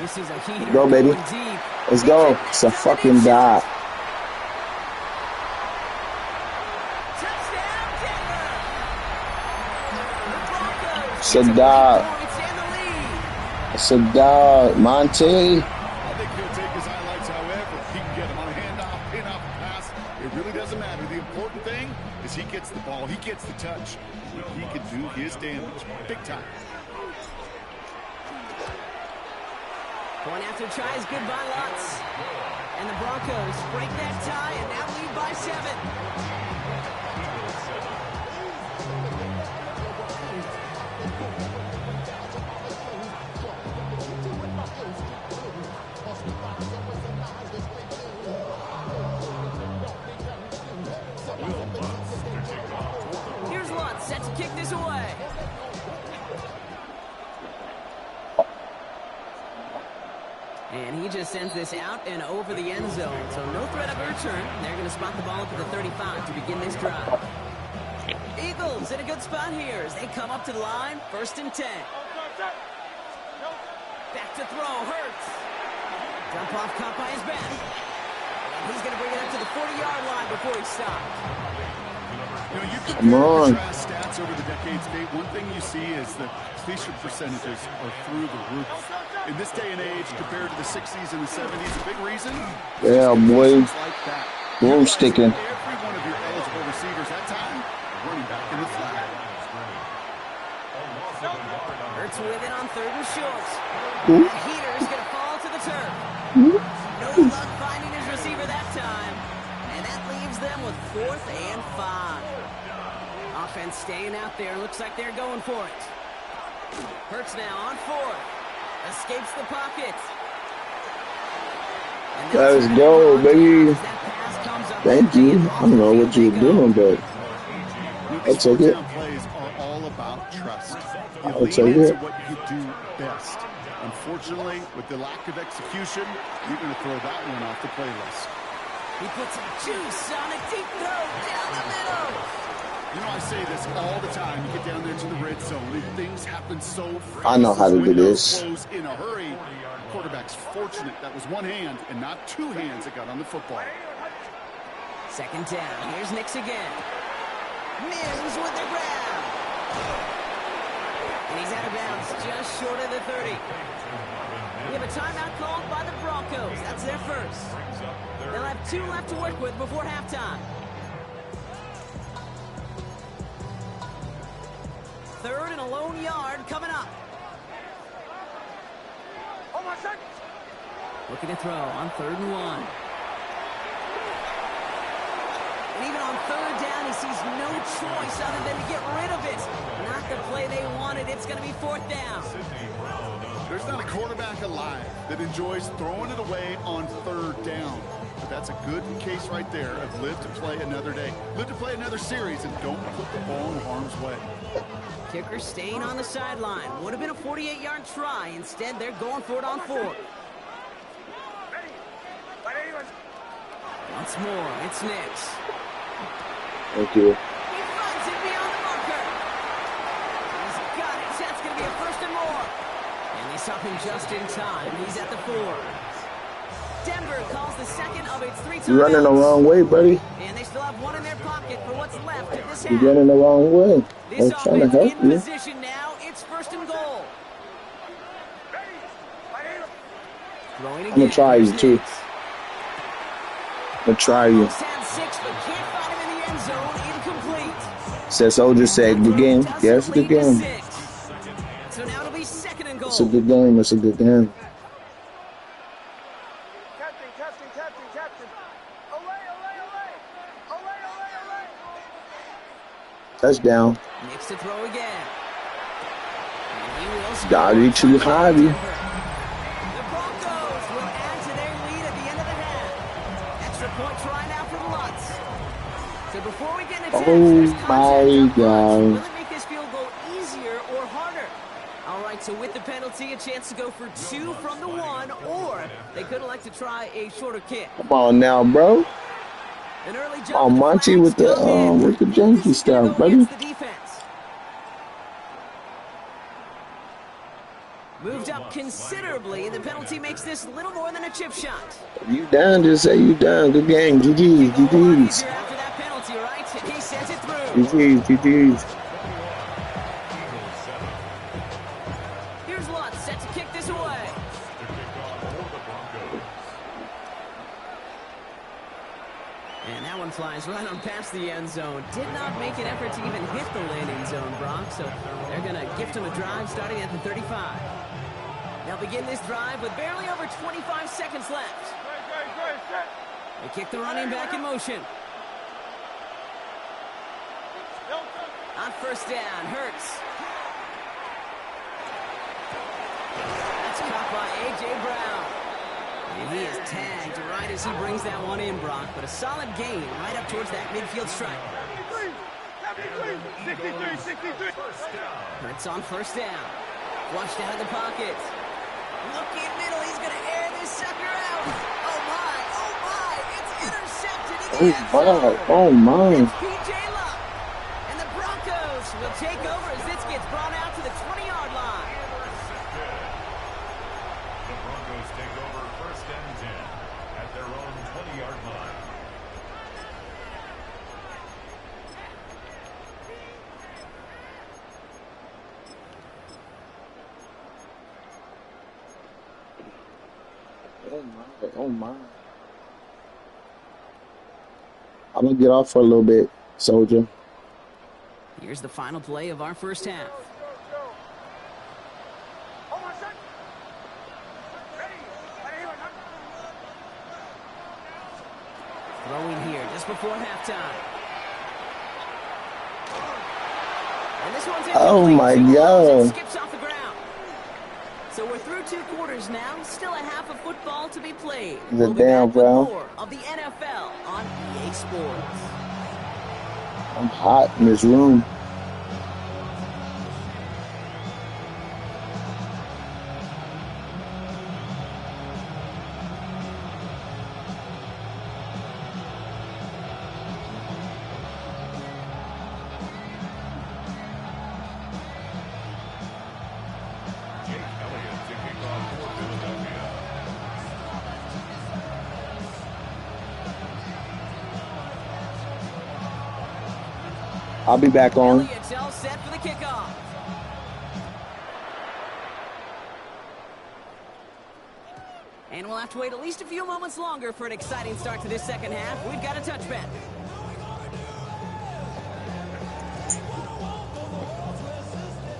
This is a heater. Go, baby. Deep. Let's go. It's a fucking dot. Touchdown, Denver. The Broncos. It's a dot. Points and the lead. It's a dot. Monte. I think he'll take his highlights however he can get them on a handoff, pin-off, pass. It really doesn't matter. The important thing is he gets the ball. He gets the touch. He can do his damage big time. Point after tries, good by Lutz. And the Broncos break that tie and now lead by 7. Here's Lutz set to kick this away. And he just sends this out and over the end zone. So no threat of a return. They're going to spot the ball up at the 35 to begin this drive. Eagles in a good spot here as they come up to the line. 1st and 10. Back to throw. Hurts. Dump off caught by his back. And he's going to bring it up to the 40-yard line before he stops. You know, you Come on. contrast stats over the decades, Kate. One thing you see is the completion percentages are through the roof. In this day and age, compared to the 60s and the 70s, a big reason. Yeah, boy. Like that. Boom sticking. Every one of your eligible receivers that time, running back in the flat. Hurts with it on 3rd and short. Ooh. The heater is going to fall to the turf. Ooh. No luck finding his receiver that time. And that leaves them with 4th and 5. Offense staying out there. Looks like they're going for it. Hurts now on 4th. Escapes the pocket. Let's go, baby. Thank you. I don't know what you were doing, but I'll take it. Plays are all about trust. I'll take it. What you do best. Unfortunately, with the lack of execution, you're going to throw that one off the playlist. He puts some juice on a deep throw down the middle. You know, I say this all the time. You get down there to the red zone, and things happen so fast. I know how to do this. Close in a hurry. Quarterback's fortunate that was one hand and not 2 hands that got on the football. Second down. Here's Nix again. Mims with the grab. And he's out of bounds just short of the 30. We have a timeout called by the Broncos. That's their first. They'll have 2 left to work with before halftime. 3rd and a lone yard coming up. Looking to throw on 3rd and 1. And even on 3rd down, he sees no choice other than to get rid of it. Not the play they wanted. It's going to be 4th down. There's not a quarterback alive that enjoys throwing it away on 3rd down. That's a good case right there of live to play another day. Live to play another series and don't put the ball in harm's way. Kicker staying on the sideline. Would have been a 48-yard try. Instead, they're going for it on 4. Once more, it's Nix. Thank you. He finds it beyond the marker. He's got it. That's going to be a first and more. And they stop him just in time. He's at the 4. Denver calls the second of its 3 timeouts. You're running the wrong way, buddy. And they still have one in their pocket for what's left of this half. You're running the wrong way. This I'm trying to help in you. position now. It's first and goal. Throwing again. I'm going to try you, too. I'm going to try you. Had 6, but can't find him in the end zone. Incomplete. Said Soldier said, good game. Yeah, it's a good game. So now it'll be second and goal. It's a good game. It's a good game. Touchdown. Next to throw again. Dodgy too high. The Broncos will add to their lead at the end of the half. Extra point try now for the Lutz. So before we get into my God. will it make this field goal easier or harder? All right, so with the penalty, a chance to go for 2 from the 1, or they could elect to try a shorter kick. Come on now, bro. An early jump Oh, Monty with the janky stuff, buddy. Moved up considerably. The penalty makes this little more than a chip shot. You done, just say you done. Good game. GG's, GG's. After that penalty, right? He sends it through. GG's, GG's. Here's Lutz set to kick this away. And that one flies right on past the end zone. Did not make an effort to even hit the landing zone, Brock. So they're going to gift him a drive starting at the 35. They'll begin this drive with barely over 25 seconds left. They kick the running back in motion. On first down, Hurts. That's caught by A.J. Brown. And he is tagged right as he brings that one in, Brock. But a solid gain right up towards that midfield stripe. 63. Hurts on first down. Flushed out of the pocket. Looking middle, he's going to air this sucker out. Oh, my. It's intercepted in the end zone. Oh, my. It's P.J. Luck. And the Broncos will take over as this gets brought out to the 20-yard line. The Broncos take over first and 10 at their own 20-yard line. Oh my. I'm going to get off for a little bit, Soldier. Here's the final play of our first half. Throwing here just before halftime. And this one's oh my God. Skips off the ground. So we're through 2 quarters now. Still a half of football to be played. The damn, bro. More of the NFL on EA Sports. I'm hot in this room. I'll be back on. Elliott's all set for the kickoff. And we'll have to wait at least a few moments longer for an exciting start to this second half. We've got a touchback.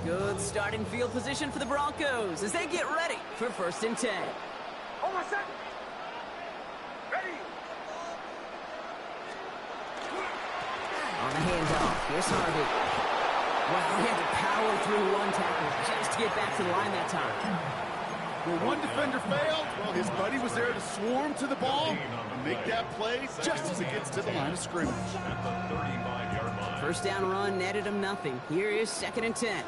Good starting field position for the Broncos as they get ready for first and 10. On the handoff, here's Harvey. Wow, he had to power through one tackle just to get back to the line that time. Where one defender failed, well, his buddy was there to swarm to the ball and make that play just as it gets to the line of scrimmage. At the 35-yard line. First down run netted him nothing. Here is 2nd and 10.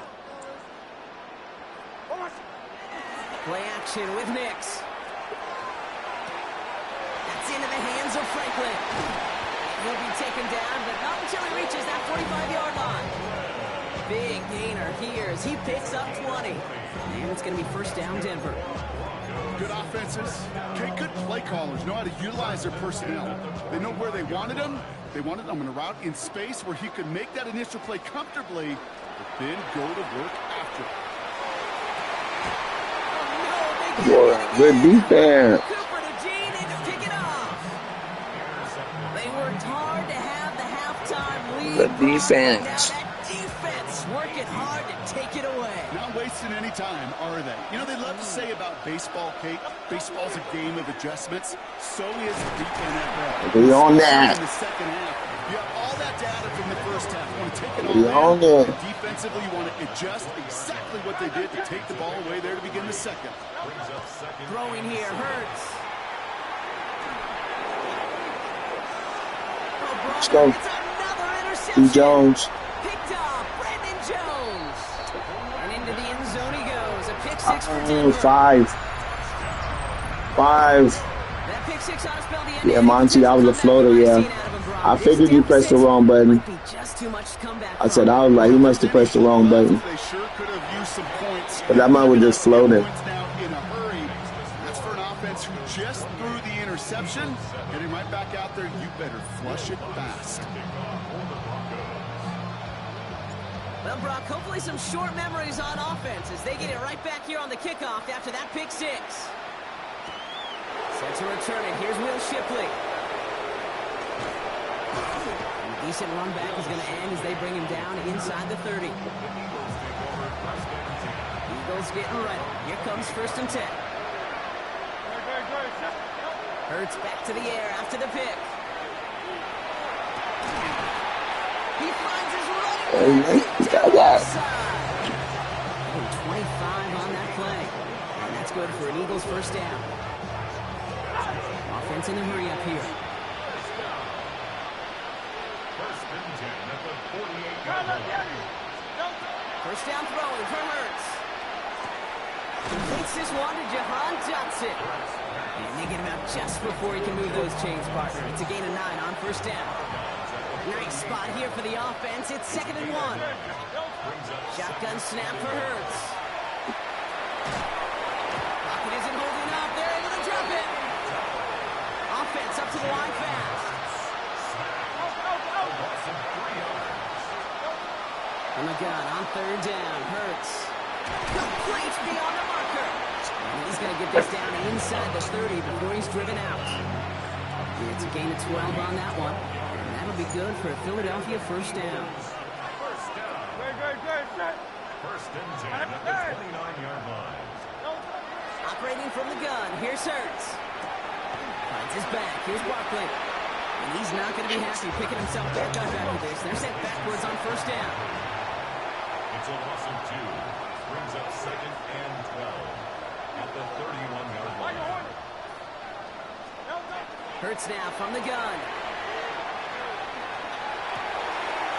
Play action with Nix. That's into the hands of Franklin. He'll be taken down, but not until he reaches that 45-yard line. Big gainer here as he picks up 20. And it's going to be first down Denver. Good offenses. Okay, good play callers know how to utilize their personnel. They know where they wanted him. They wanted him on a route in space where he could make that initial play comfortably, but then go to work after it. Good defense. Cooper to Gene and to pick it off. They worked hard to have the halftime lead. Good defense. Now that defense working hard to take it away. Not wasting any time, are they? You know, they love to say about baseball, Kate, baseball's a game of adjustments. So is the NFL. We on that. In the second half, you have all that data from the first half. You want to take it We all on in. there. Defensively, you want to adjust exactly what they did to take the ball away there to begin the second. Throwing here hurts. Let's go. It's another interception. E. Jones. Picked up Brandon Jones. And into the end zone he goes. A pick six for Denver. 5. That pick six ought to spell the end. Yeah, Monty, that was a floater, yeah. I figured you pressed the wrong button. I said, I was like, he must have pressed the wrong button. They sure could have used some points. But that man was just floating. Now in a hurry. That's for an offense who just threw the interception. Getting right back out there, you better flush it fast. Well, Brock, hopefully some short memories on offense as they get it right back here on the kickoff after that pick six. Set to return it. Here's Will Shipley. Decent run back is going to end as they bring him down inside the 30. Eagles getting ready. Here comes 1st and 10. Hurts back to the air after the pick. He finds his running back. 25 on that play. And that's good for an Eagles first down. Offense in a hurry up here. First down throwing for Hurts. Completes this one to Jahan Johnson. And they get him out just before he can move those chains, partner. It's a gain of 9 on first down. Nice spot here for the offense. It's 2nd and 1. Shotgun snap for Hurts. Pocket isn't holding up. They're able to drop it. Offense up to the line fast. On the gun, on 3rd down, Hurts. Complete beyond the marker. And he's going to get this down inside the 30 before he's driven out. It's a gain of 12 on that one. And that'll be good for a Philadelphia first down. First and 10 at the 29-yard line. Operating from the gun, here's Hurts. Finds his back, here's Barkley. And he's not going to be happy picking himself back up after this. They're sent backwards on first down. It's a loss of 2. Brings up 2nd and 12 at the 31-yard line. Hurts now from the gun.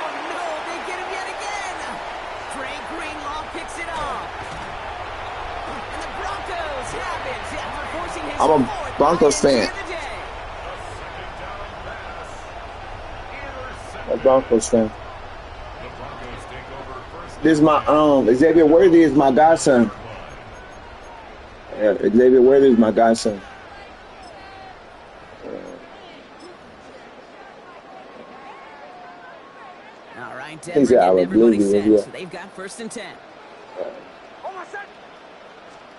Oh no, they get him yet again. Frank Greenlaw picks it off. And the Broncos have it after forcing his I'm a Broncos fan. A Broncos fan. This is my Xavier Worthy is my godson. Yeah, Xavier Worthy is my godson. All right, Denver getting everybody set. So they've got 1st and 10.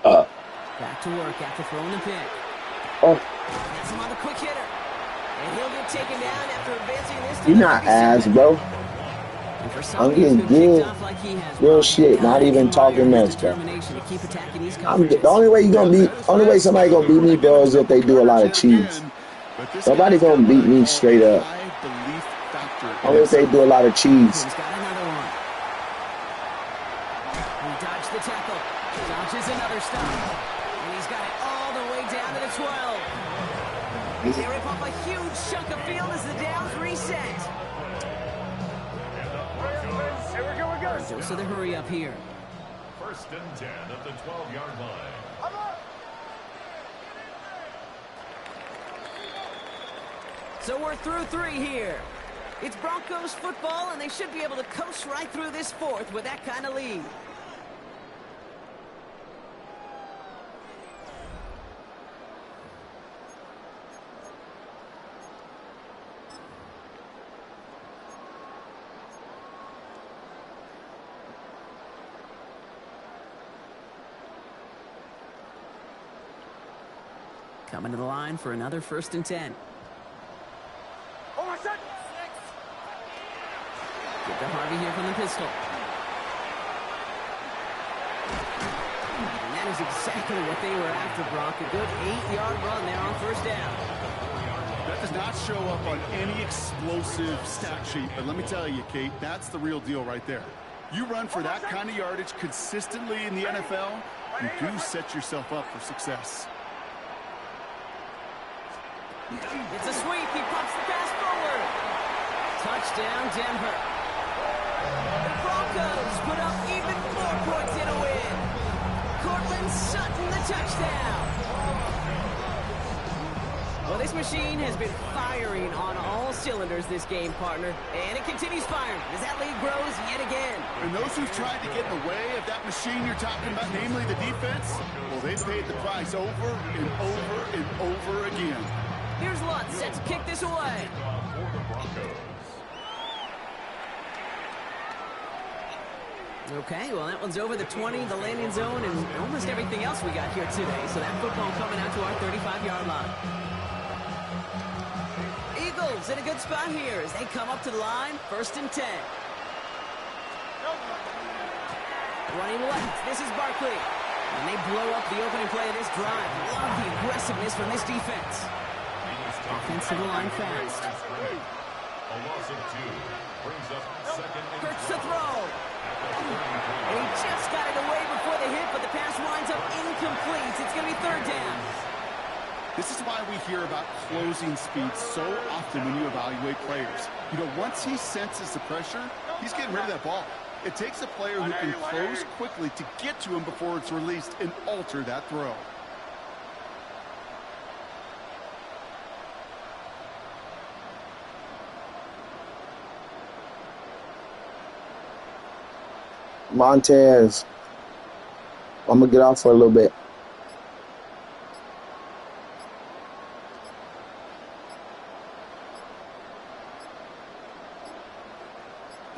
Back to work after throwing the pick. That's him on the quick hitter. And he'll get taken down after advancing this to You're not ass, bro. I'm getting good. Real shit. Not even talking mess, bro. The only way somebody gonna beat me, bro, is if they do a lot of cheese. Nobody gonna beat me straight up. Only if they do a lot of cheese. He dodged the tackle. Dodges another stop. And he's got it all the way down to the 12. They rip up a huge chunk of field as the downs reset. So the hurry up here. First and 10 at the 12-yard line. So we're through 3 here. It's Broncos football, and they should be able to coast right through this fourth with that kind of lead. Coming to the line for another 1st and 10. Get to Harvey here from the pistol. And that is exactly what they were after, Brock. A good 8-yard run there on 1st down. That does not show up on any explosive stat sheet, but let me tell you, Kate, that's the real deal right there. You run for that kind of yardage consistently in the NFL, you do set yourself up for success. It's a sweep. He pops the pass forward. Touchdown, Denver. The Broncos put up even more points in a win. Cortland Sutton, the touchdown. Well, this machine has been firing on all cylinders this game, partner. And it continues firing as that lead grows yet again. And those who've tried to get in the way of that machine you're talking about, namely the defense, well, they've paid the price over and over and over again. Here's Lutz set to kick this away. Okay, well, that one's over the 20, the landing zone, and almost everything else we got here today. So that football coming out to our 35-yard line. Eagles in a good spot here as they come up to the line, 1st and 10. Running left, this is Barkley. And they blow up the opening play of this drive. Love the aggressiveness from this defense. Offensive line fast. A loss of 2 brings up 2nd and Hurts to throw. And he just got it away before the hit, but the pass winds up incomplete. It's going to be 3rd down. This is why we hear about closing speed so often when you evaluate players. You know, once he senses the pressure, he's getting rid of that ball. It takes a player who can close quickly to get to him before it's released and alter that throw. Montez. I'm going to get off for a little bit.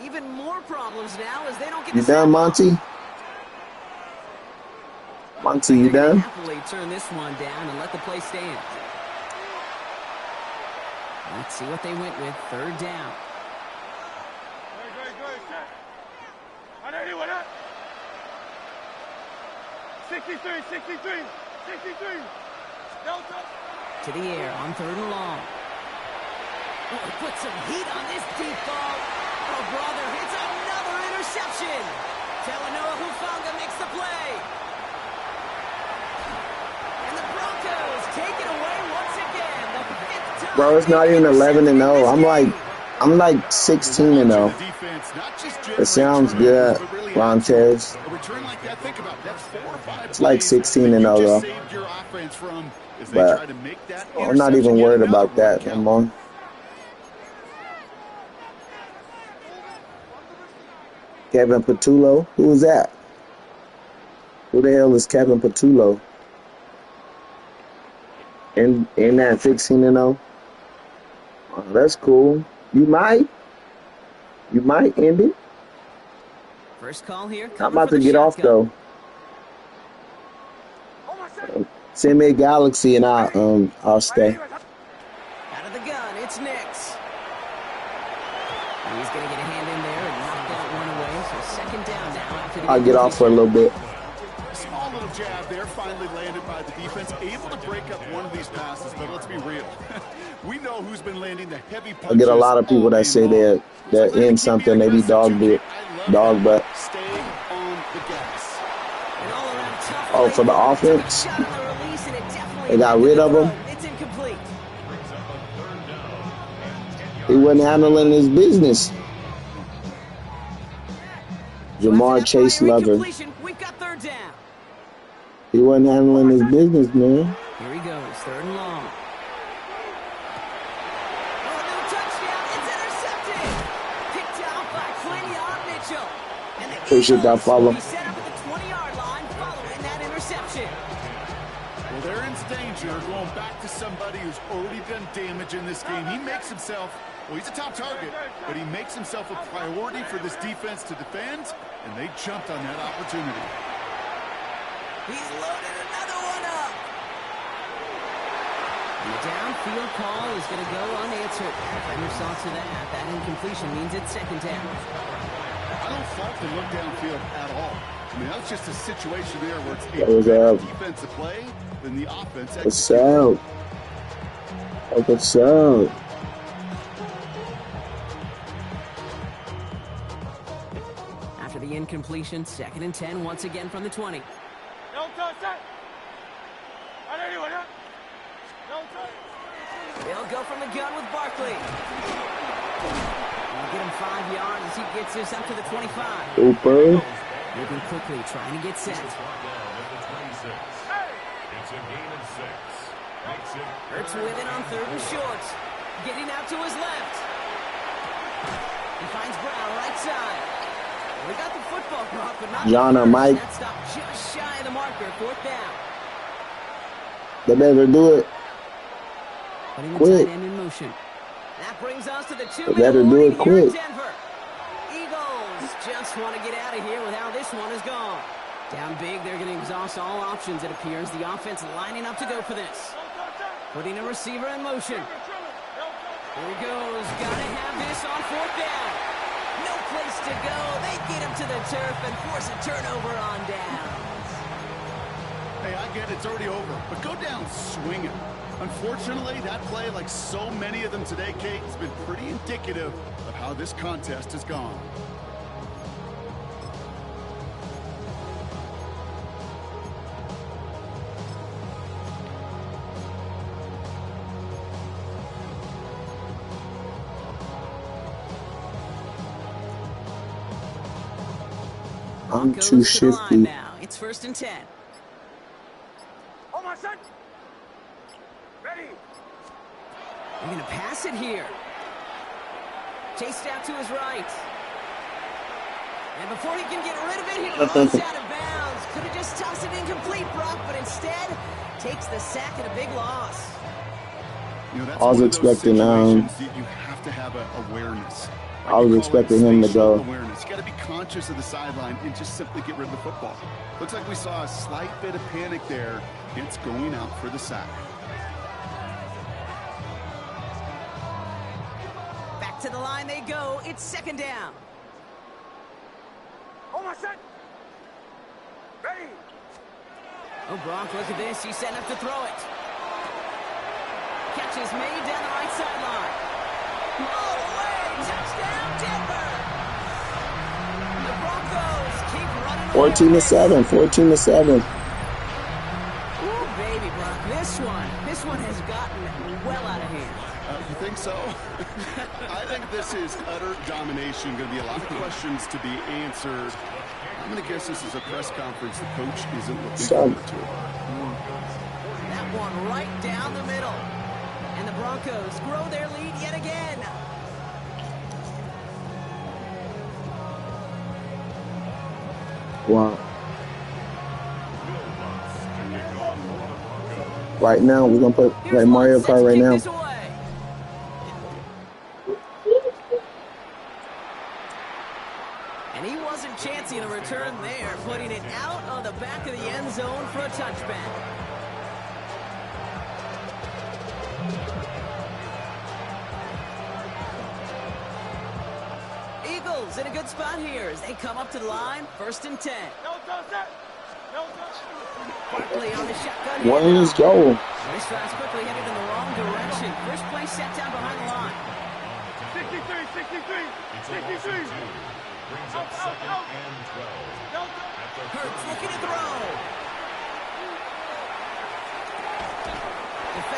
Even more problems now as they don't get You done, Monty? Monty, you done? Happily turn this one down and let the play stand. Let's see what they went with. 3rd down. 63. Delta. To the air on 3rd and long. Oh, put some heat on this deep ball. Oh, brother, it's another interception. Talanoa Hufanga makes the play. And the Broncos take it away once again. The 5th time. Bro, it's not even 11-0. I'm like 16-0. It sounds good, Montez. It's like 16-0 though. But I'm not even worried about that anymore. Kevin Patullo? Who is that? Who the hell is Kevin Patullo? In that 16-0? Oh, that's cool. You might end it. First call here. I'm about to get off though. Send me a Galaxy and I'll stay. Out of the gun, it's Nix. He's going to get a hand in there and knock that one away. So 2nd down now after the I'll get off for a little bit. Small little jab there, finally landed by the defense. Able to break up one of these passes, but let's be real. We know who's been landing the heavy punches. I get a lot of people that say they're in something, they be dog butt. Stay on the gas. An all-around tough Oh, for the offense? They got rid of him? He wasn't handling his business. Jamar Chase Lover. He wasn't handling his business, man. Here he goes, 3rd and long. Appreciate that follow. He set up at the 20-yard line following that interception. Well, they're in danger going back to somebody who's already done damage in this game. He makes himself, well, he's a top target, but he makes himself a priority for this defense to defend, and they jumped on that opportunity. He's loaded another one up. And the downfield call is going to go unanswered. Defender saw to that. That incompletion means it's 2nd down. I don't fault the look downfield at all. I mean, that was just a situation there where it's a defensive play, then the offense. What's up? What's up? After the incompletion, 2nd and 10 once again from the 20. They'll go from the gun with Barkley. They'll get him 5 yards as he gets this up to the 25. Super. Moving quickly, trying to get set. It's a gain of 6. Hurts with it on 3rd and short. Getting out to his left. He finds Brown right side. We got the football clock, but not John or Mike. That stop just shy of the marker. 4th down. They better do it. Quick. In motion. That brings us to the 2 They better do it quick. Denver. Eagles just want to get out of here with how this one is gone. Down big, they're going to exhaust all options, it appears. The offense lining up to go for this. Putting a receiver in motion. Here he goes. Got to have this on 4th down. No place to go. They get him to the turf and force a turnover on downs. Hey, I get it. It's already over. But go down swinging. Unfortunately, that play, like so many of them today, Kate, has been pretty indicative of how this contest has gone. I'm too shifty. Now. It's 1st and 10. Oh, my son. Ready. They're going to pass it here. Chased out to his right. And before he can get rid of it, he runs out of bounds. Could have just tossed it incomplete, Brock, but instead takes the sack and a big loss. You know, that's I was expecting you have to have awareness. I was expecting him to go. Awareness. You got to be conscious of the sideline and just simply get rid of the football. Looks like we saw a slight bit of panic there. It's going out for the sack. Back to the line they go. It's 2nd down. Oh, my son. Ready. Oh, Brock, look at this. He's setting up to throw it. Catch is made down the right sideline. All the way. Touchdown, Denver. The Broncos keep running 14-7. 14-7. Ooh, baby, Brock. This one has gotten well out of hand. You think so? I think this is utter domination. Going to be a lot of questions to be answered. I'm going to guess this is a press conference the coach isn't looking forward to. That one right down the middle. And the Broncos grow their lead yet again. Wow. Right now, we're going to play Mario Kart right now. And he wasn't chancing a return there, putting it out on the back of the end zone for a touchback. Eagles in a good spot here as they come up to the line. 1st and 10. Barkley on the shotgun. Let's go. This drive's quickly headed in the wrong direction. First play set down behind the line. 63. Brings up 2nd and 12. Hurts looking to throw.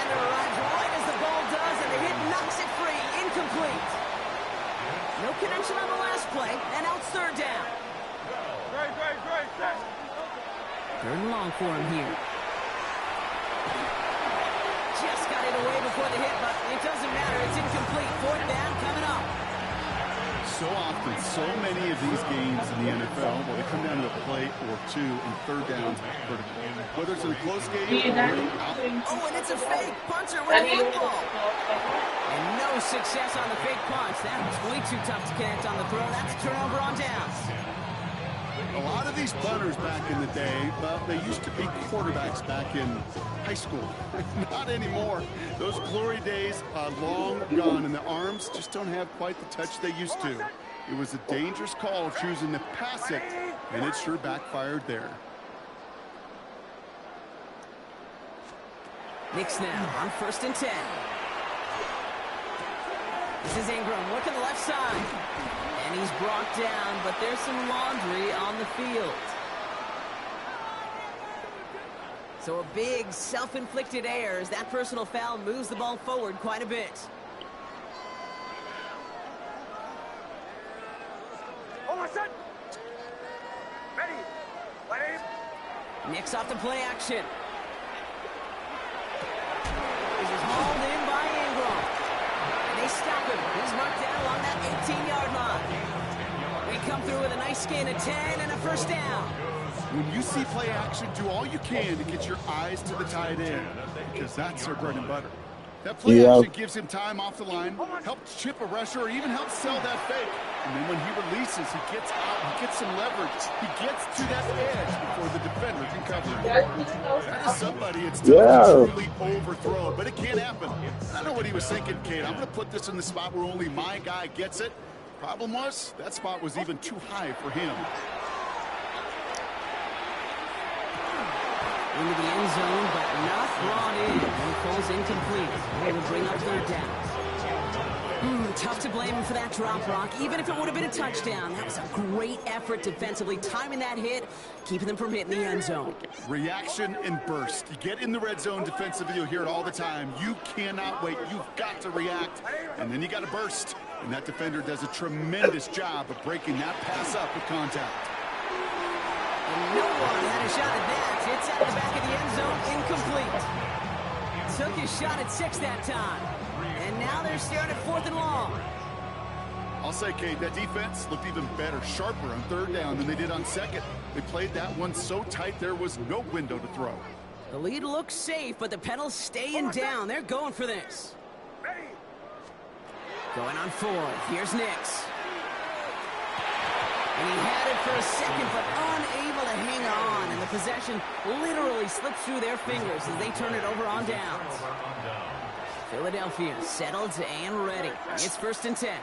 defender arrives right as the ball does, and the hit knocks it free. Incomplete. No connection on the last play, and out third down. Great. Third and long for him here. Just got it away before the hit, but it doesn't matter. It's incomplete. Fourth down coming up. So often, so many of these games in the NFL, well, they come down to a play or two, and third downs are critical. Whether it's in a close game or out. Oh, and it's a fake punter with a football. And no success on the fake punch. That was way too tough to connect on the throw. That's a turnover on downs. A lot of these punters back in the day, well, they used to be quarterbacks back in high school. Not anymore. Those glory days are long gone, and the arms just don't have quite the touch they used to. It was a dangerous call choosing to pass it, and it sure backfired there. Knicks now on 1st and 10. This is Ingram working the left side. And he's brought down, but there's some laundry on the field. So a big self-inflicted error as that personal foul moves the ball forward quite a bit. Almost set. Ready. Knicks off the play action. This is hauled in by Ingram. And they stop him. He's marked down along that 18-yard line. They come through with a nice gain of 10 and a first down. When you see play action, do all you can to get your eyes to the tight end, because that's their bread and butter. That play action gives him time off the line, helps chip a rusher, or even helps sell that fake. And then when he releases, he gets out, he gets some leverage. He gets to that edge before the defender can cover him. That is somebody it's tough to truly overthrow, but it can't happen. I don't know what he was thinking, Kate. I'm going to put this in the spot where only my guy gets it. Problem was, that spot was even too high for him. Into the end zone, but not brought in. And falls incomplete. They will bring up third down. Tough to blame him for that drop, Brock. Even if it would have been a touchdown, that was a great effort defensively, timing that hit, keeping them from hitting the end zone. Reaction and burst. You get in the red zone defensively, you'll hear it all the time. You cannot wait. You've got to react, and then you got to burst. And that defender does a tremendous job of breaking that pass up with contact. And no one had a shot at that. It's out the back of the end zone, incomplete. Took his shot at 6 that time. And now they're staring at 4th and long. I'll say, Kate, that defense looked even better, sharper on third down than they did on second. They played that one so tight there was no window to throw. The lead looks safe, but the Penals staying down. They're going for this. Going on 4th. Here's Nix. And he had it for a second, but unable to hang on. And the possession literally slipped through their fingers as they turn it over on downs. Philadelphia settled and ready. It's 1st and 10.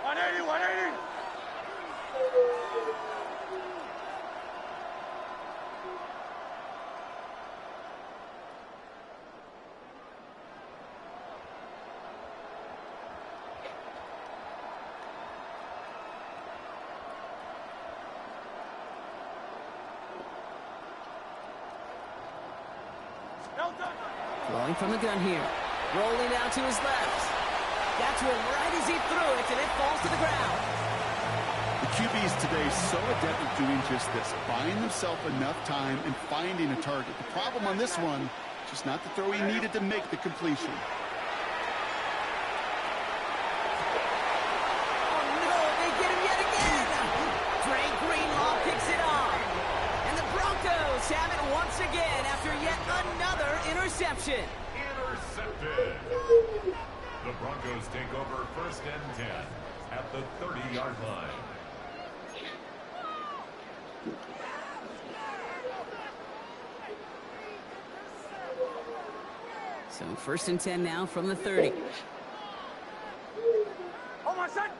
180. Flowing from the gun here. Rolling out to his left. Got to him right as he threw it, and it falls to the ground. The QBs today so adept at doing just this, buying themselves enough time and finding a target. The problem on this one, just not the throw he needed to make the completion. Oh no, they get him yet again. Drake Greenlaw picks it off. And the Broncos have it once again after yet another interception. Intercepted. The Broncos take over 1st and 10 at the 30-yard line. So 1st and 10 now from the 30. Almost set.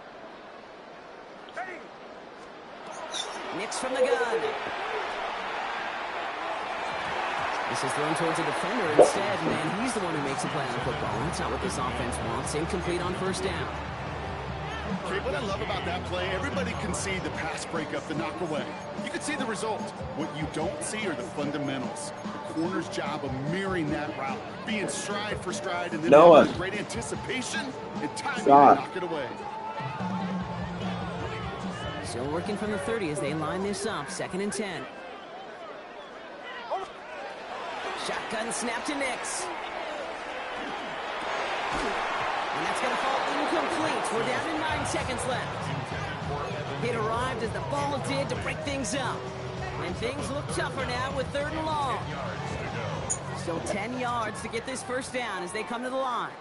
Ready. Nix from the gun. This is thrown towards a defender instead, man. He's the one who makes a play on the football. That's not what this offense wants. Incomplete on 1st down. Okay, what I love about that play, everybody can see the pass breakup, the knock away. You can see the result. What you don't see are the fundamentals. The corner's job of mirroring that route, being stride for stride, and then having great anticipation and timing to knock it away. Still working from the 30 as they line this up, 2nd and 10. Shotgun snap to Nix. And that's going to fall incomplete. We're down to 9 seconds left. It arrived as the ball did to break things up. And things look tougher now with 3rd and long. Still 10 yards to get this first down as they come to the line.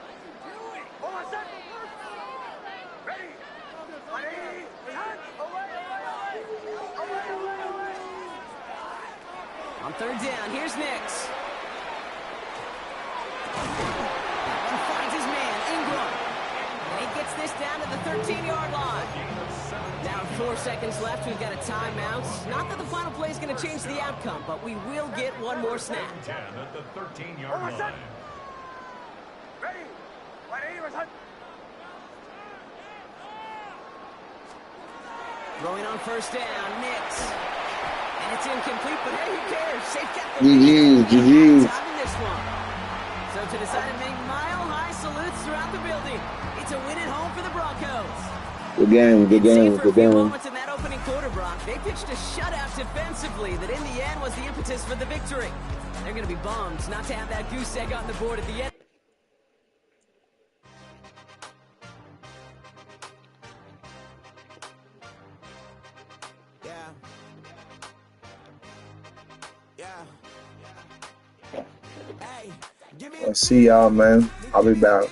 On 3rd down, here's Nix. And finds his man, Ingram. And he gets this down to the 13-yard line. Now 4 seconds left, we've got a timeout. Not that the final play is going to change the outcome, but we will get one more snap. 10 at the 13-yard line. Throwing on 1st down, Nix. And it's incomplete, but hey, who cares? Safe got the GG. this one. So to decide to make mile-high salutes throughout the building, it's a win at home for the Broncos. Good game, good game, good game. Moments in that opening quarter, Brock. They pitched a shutout defensively that in the end was the impetus for the victory. They're going to be bummed not to have that goose egg on the board at the end. I'll see y'all, man. I'll be back.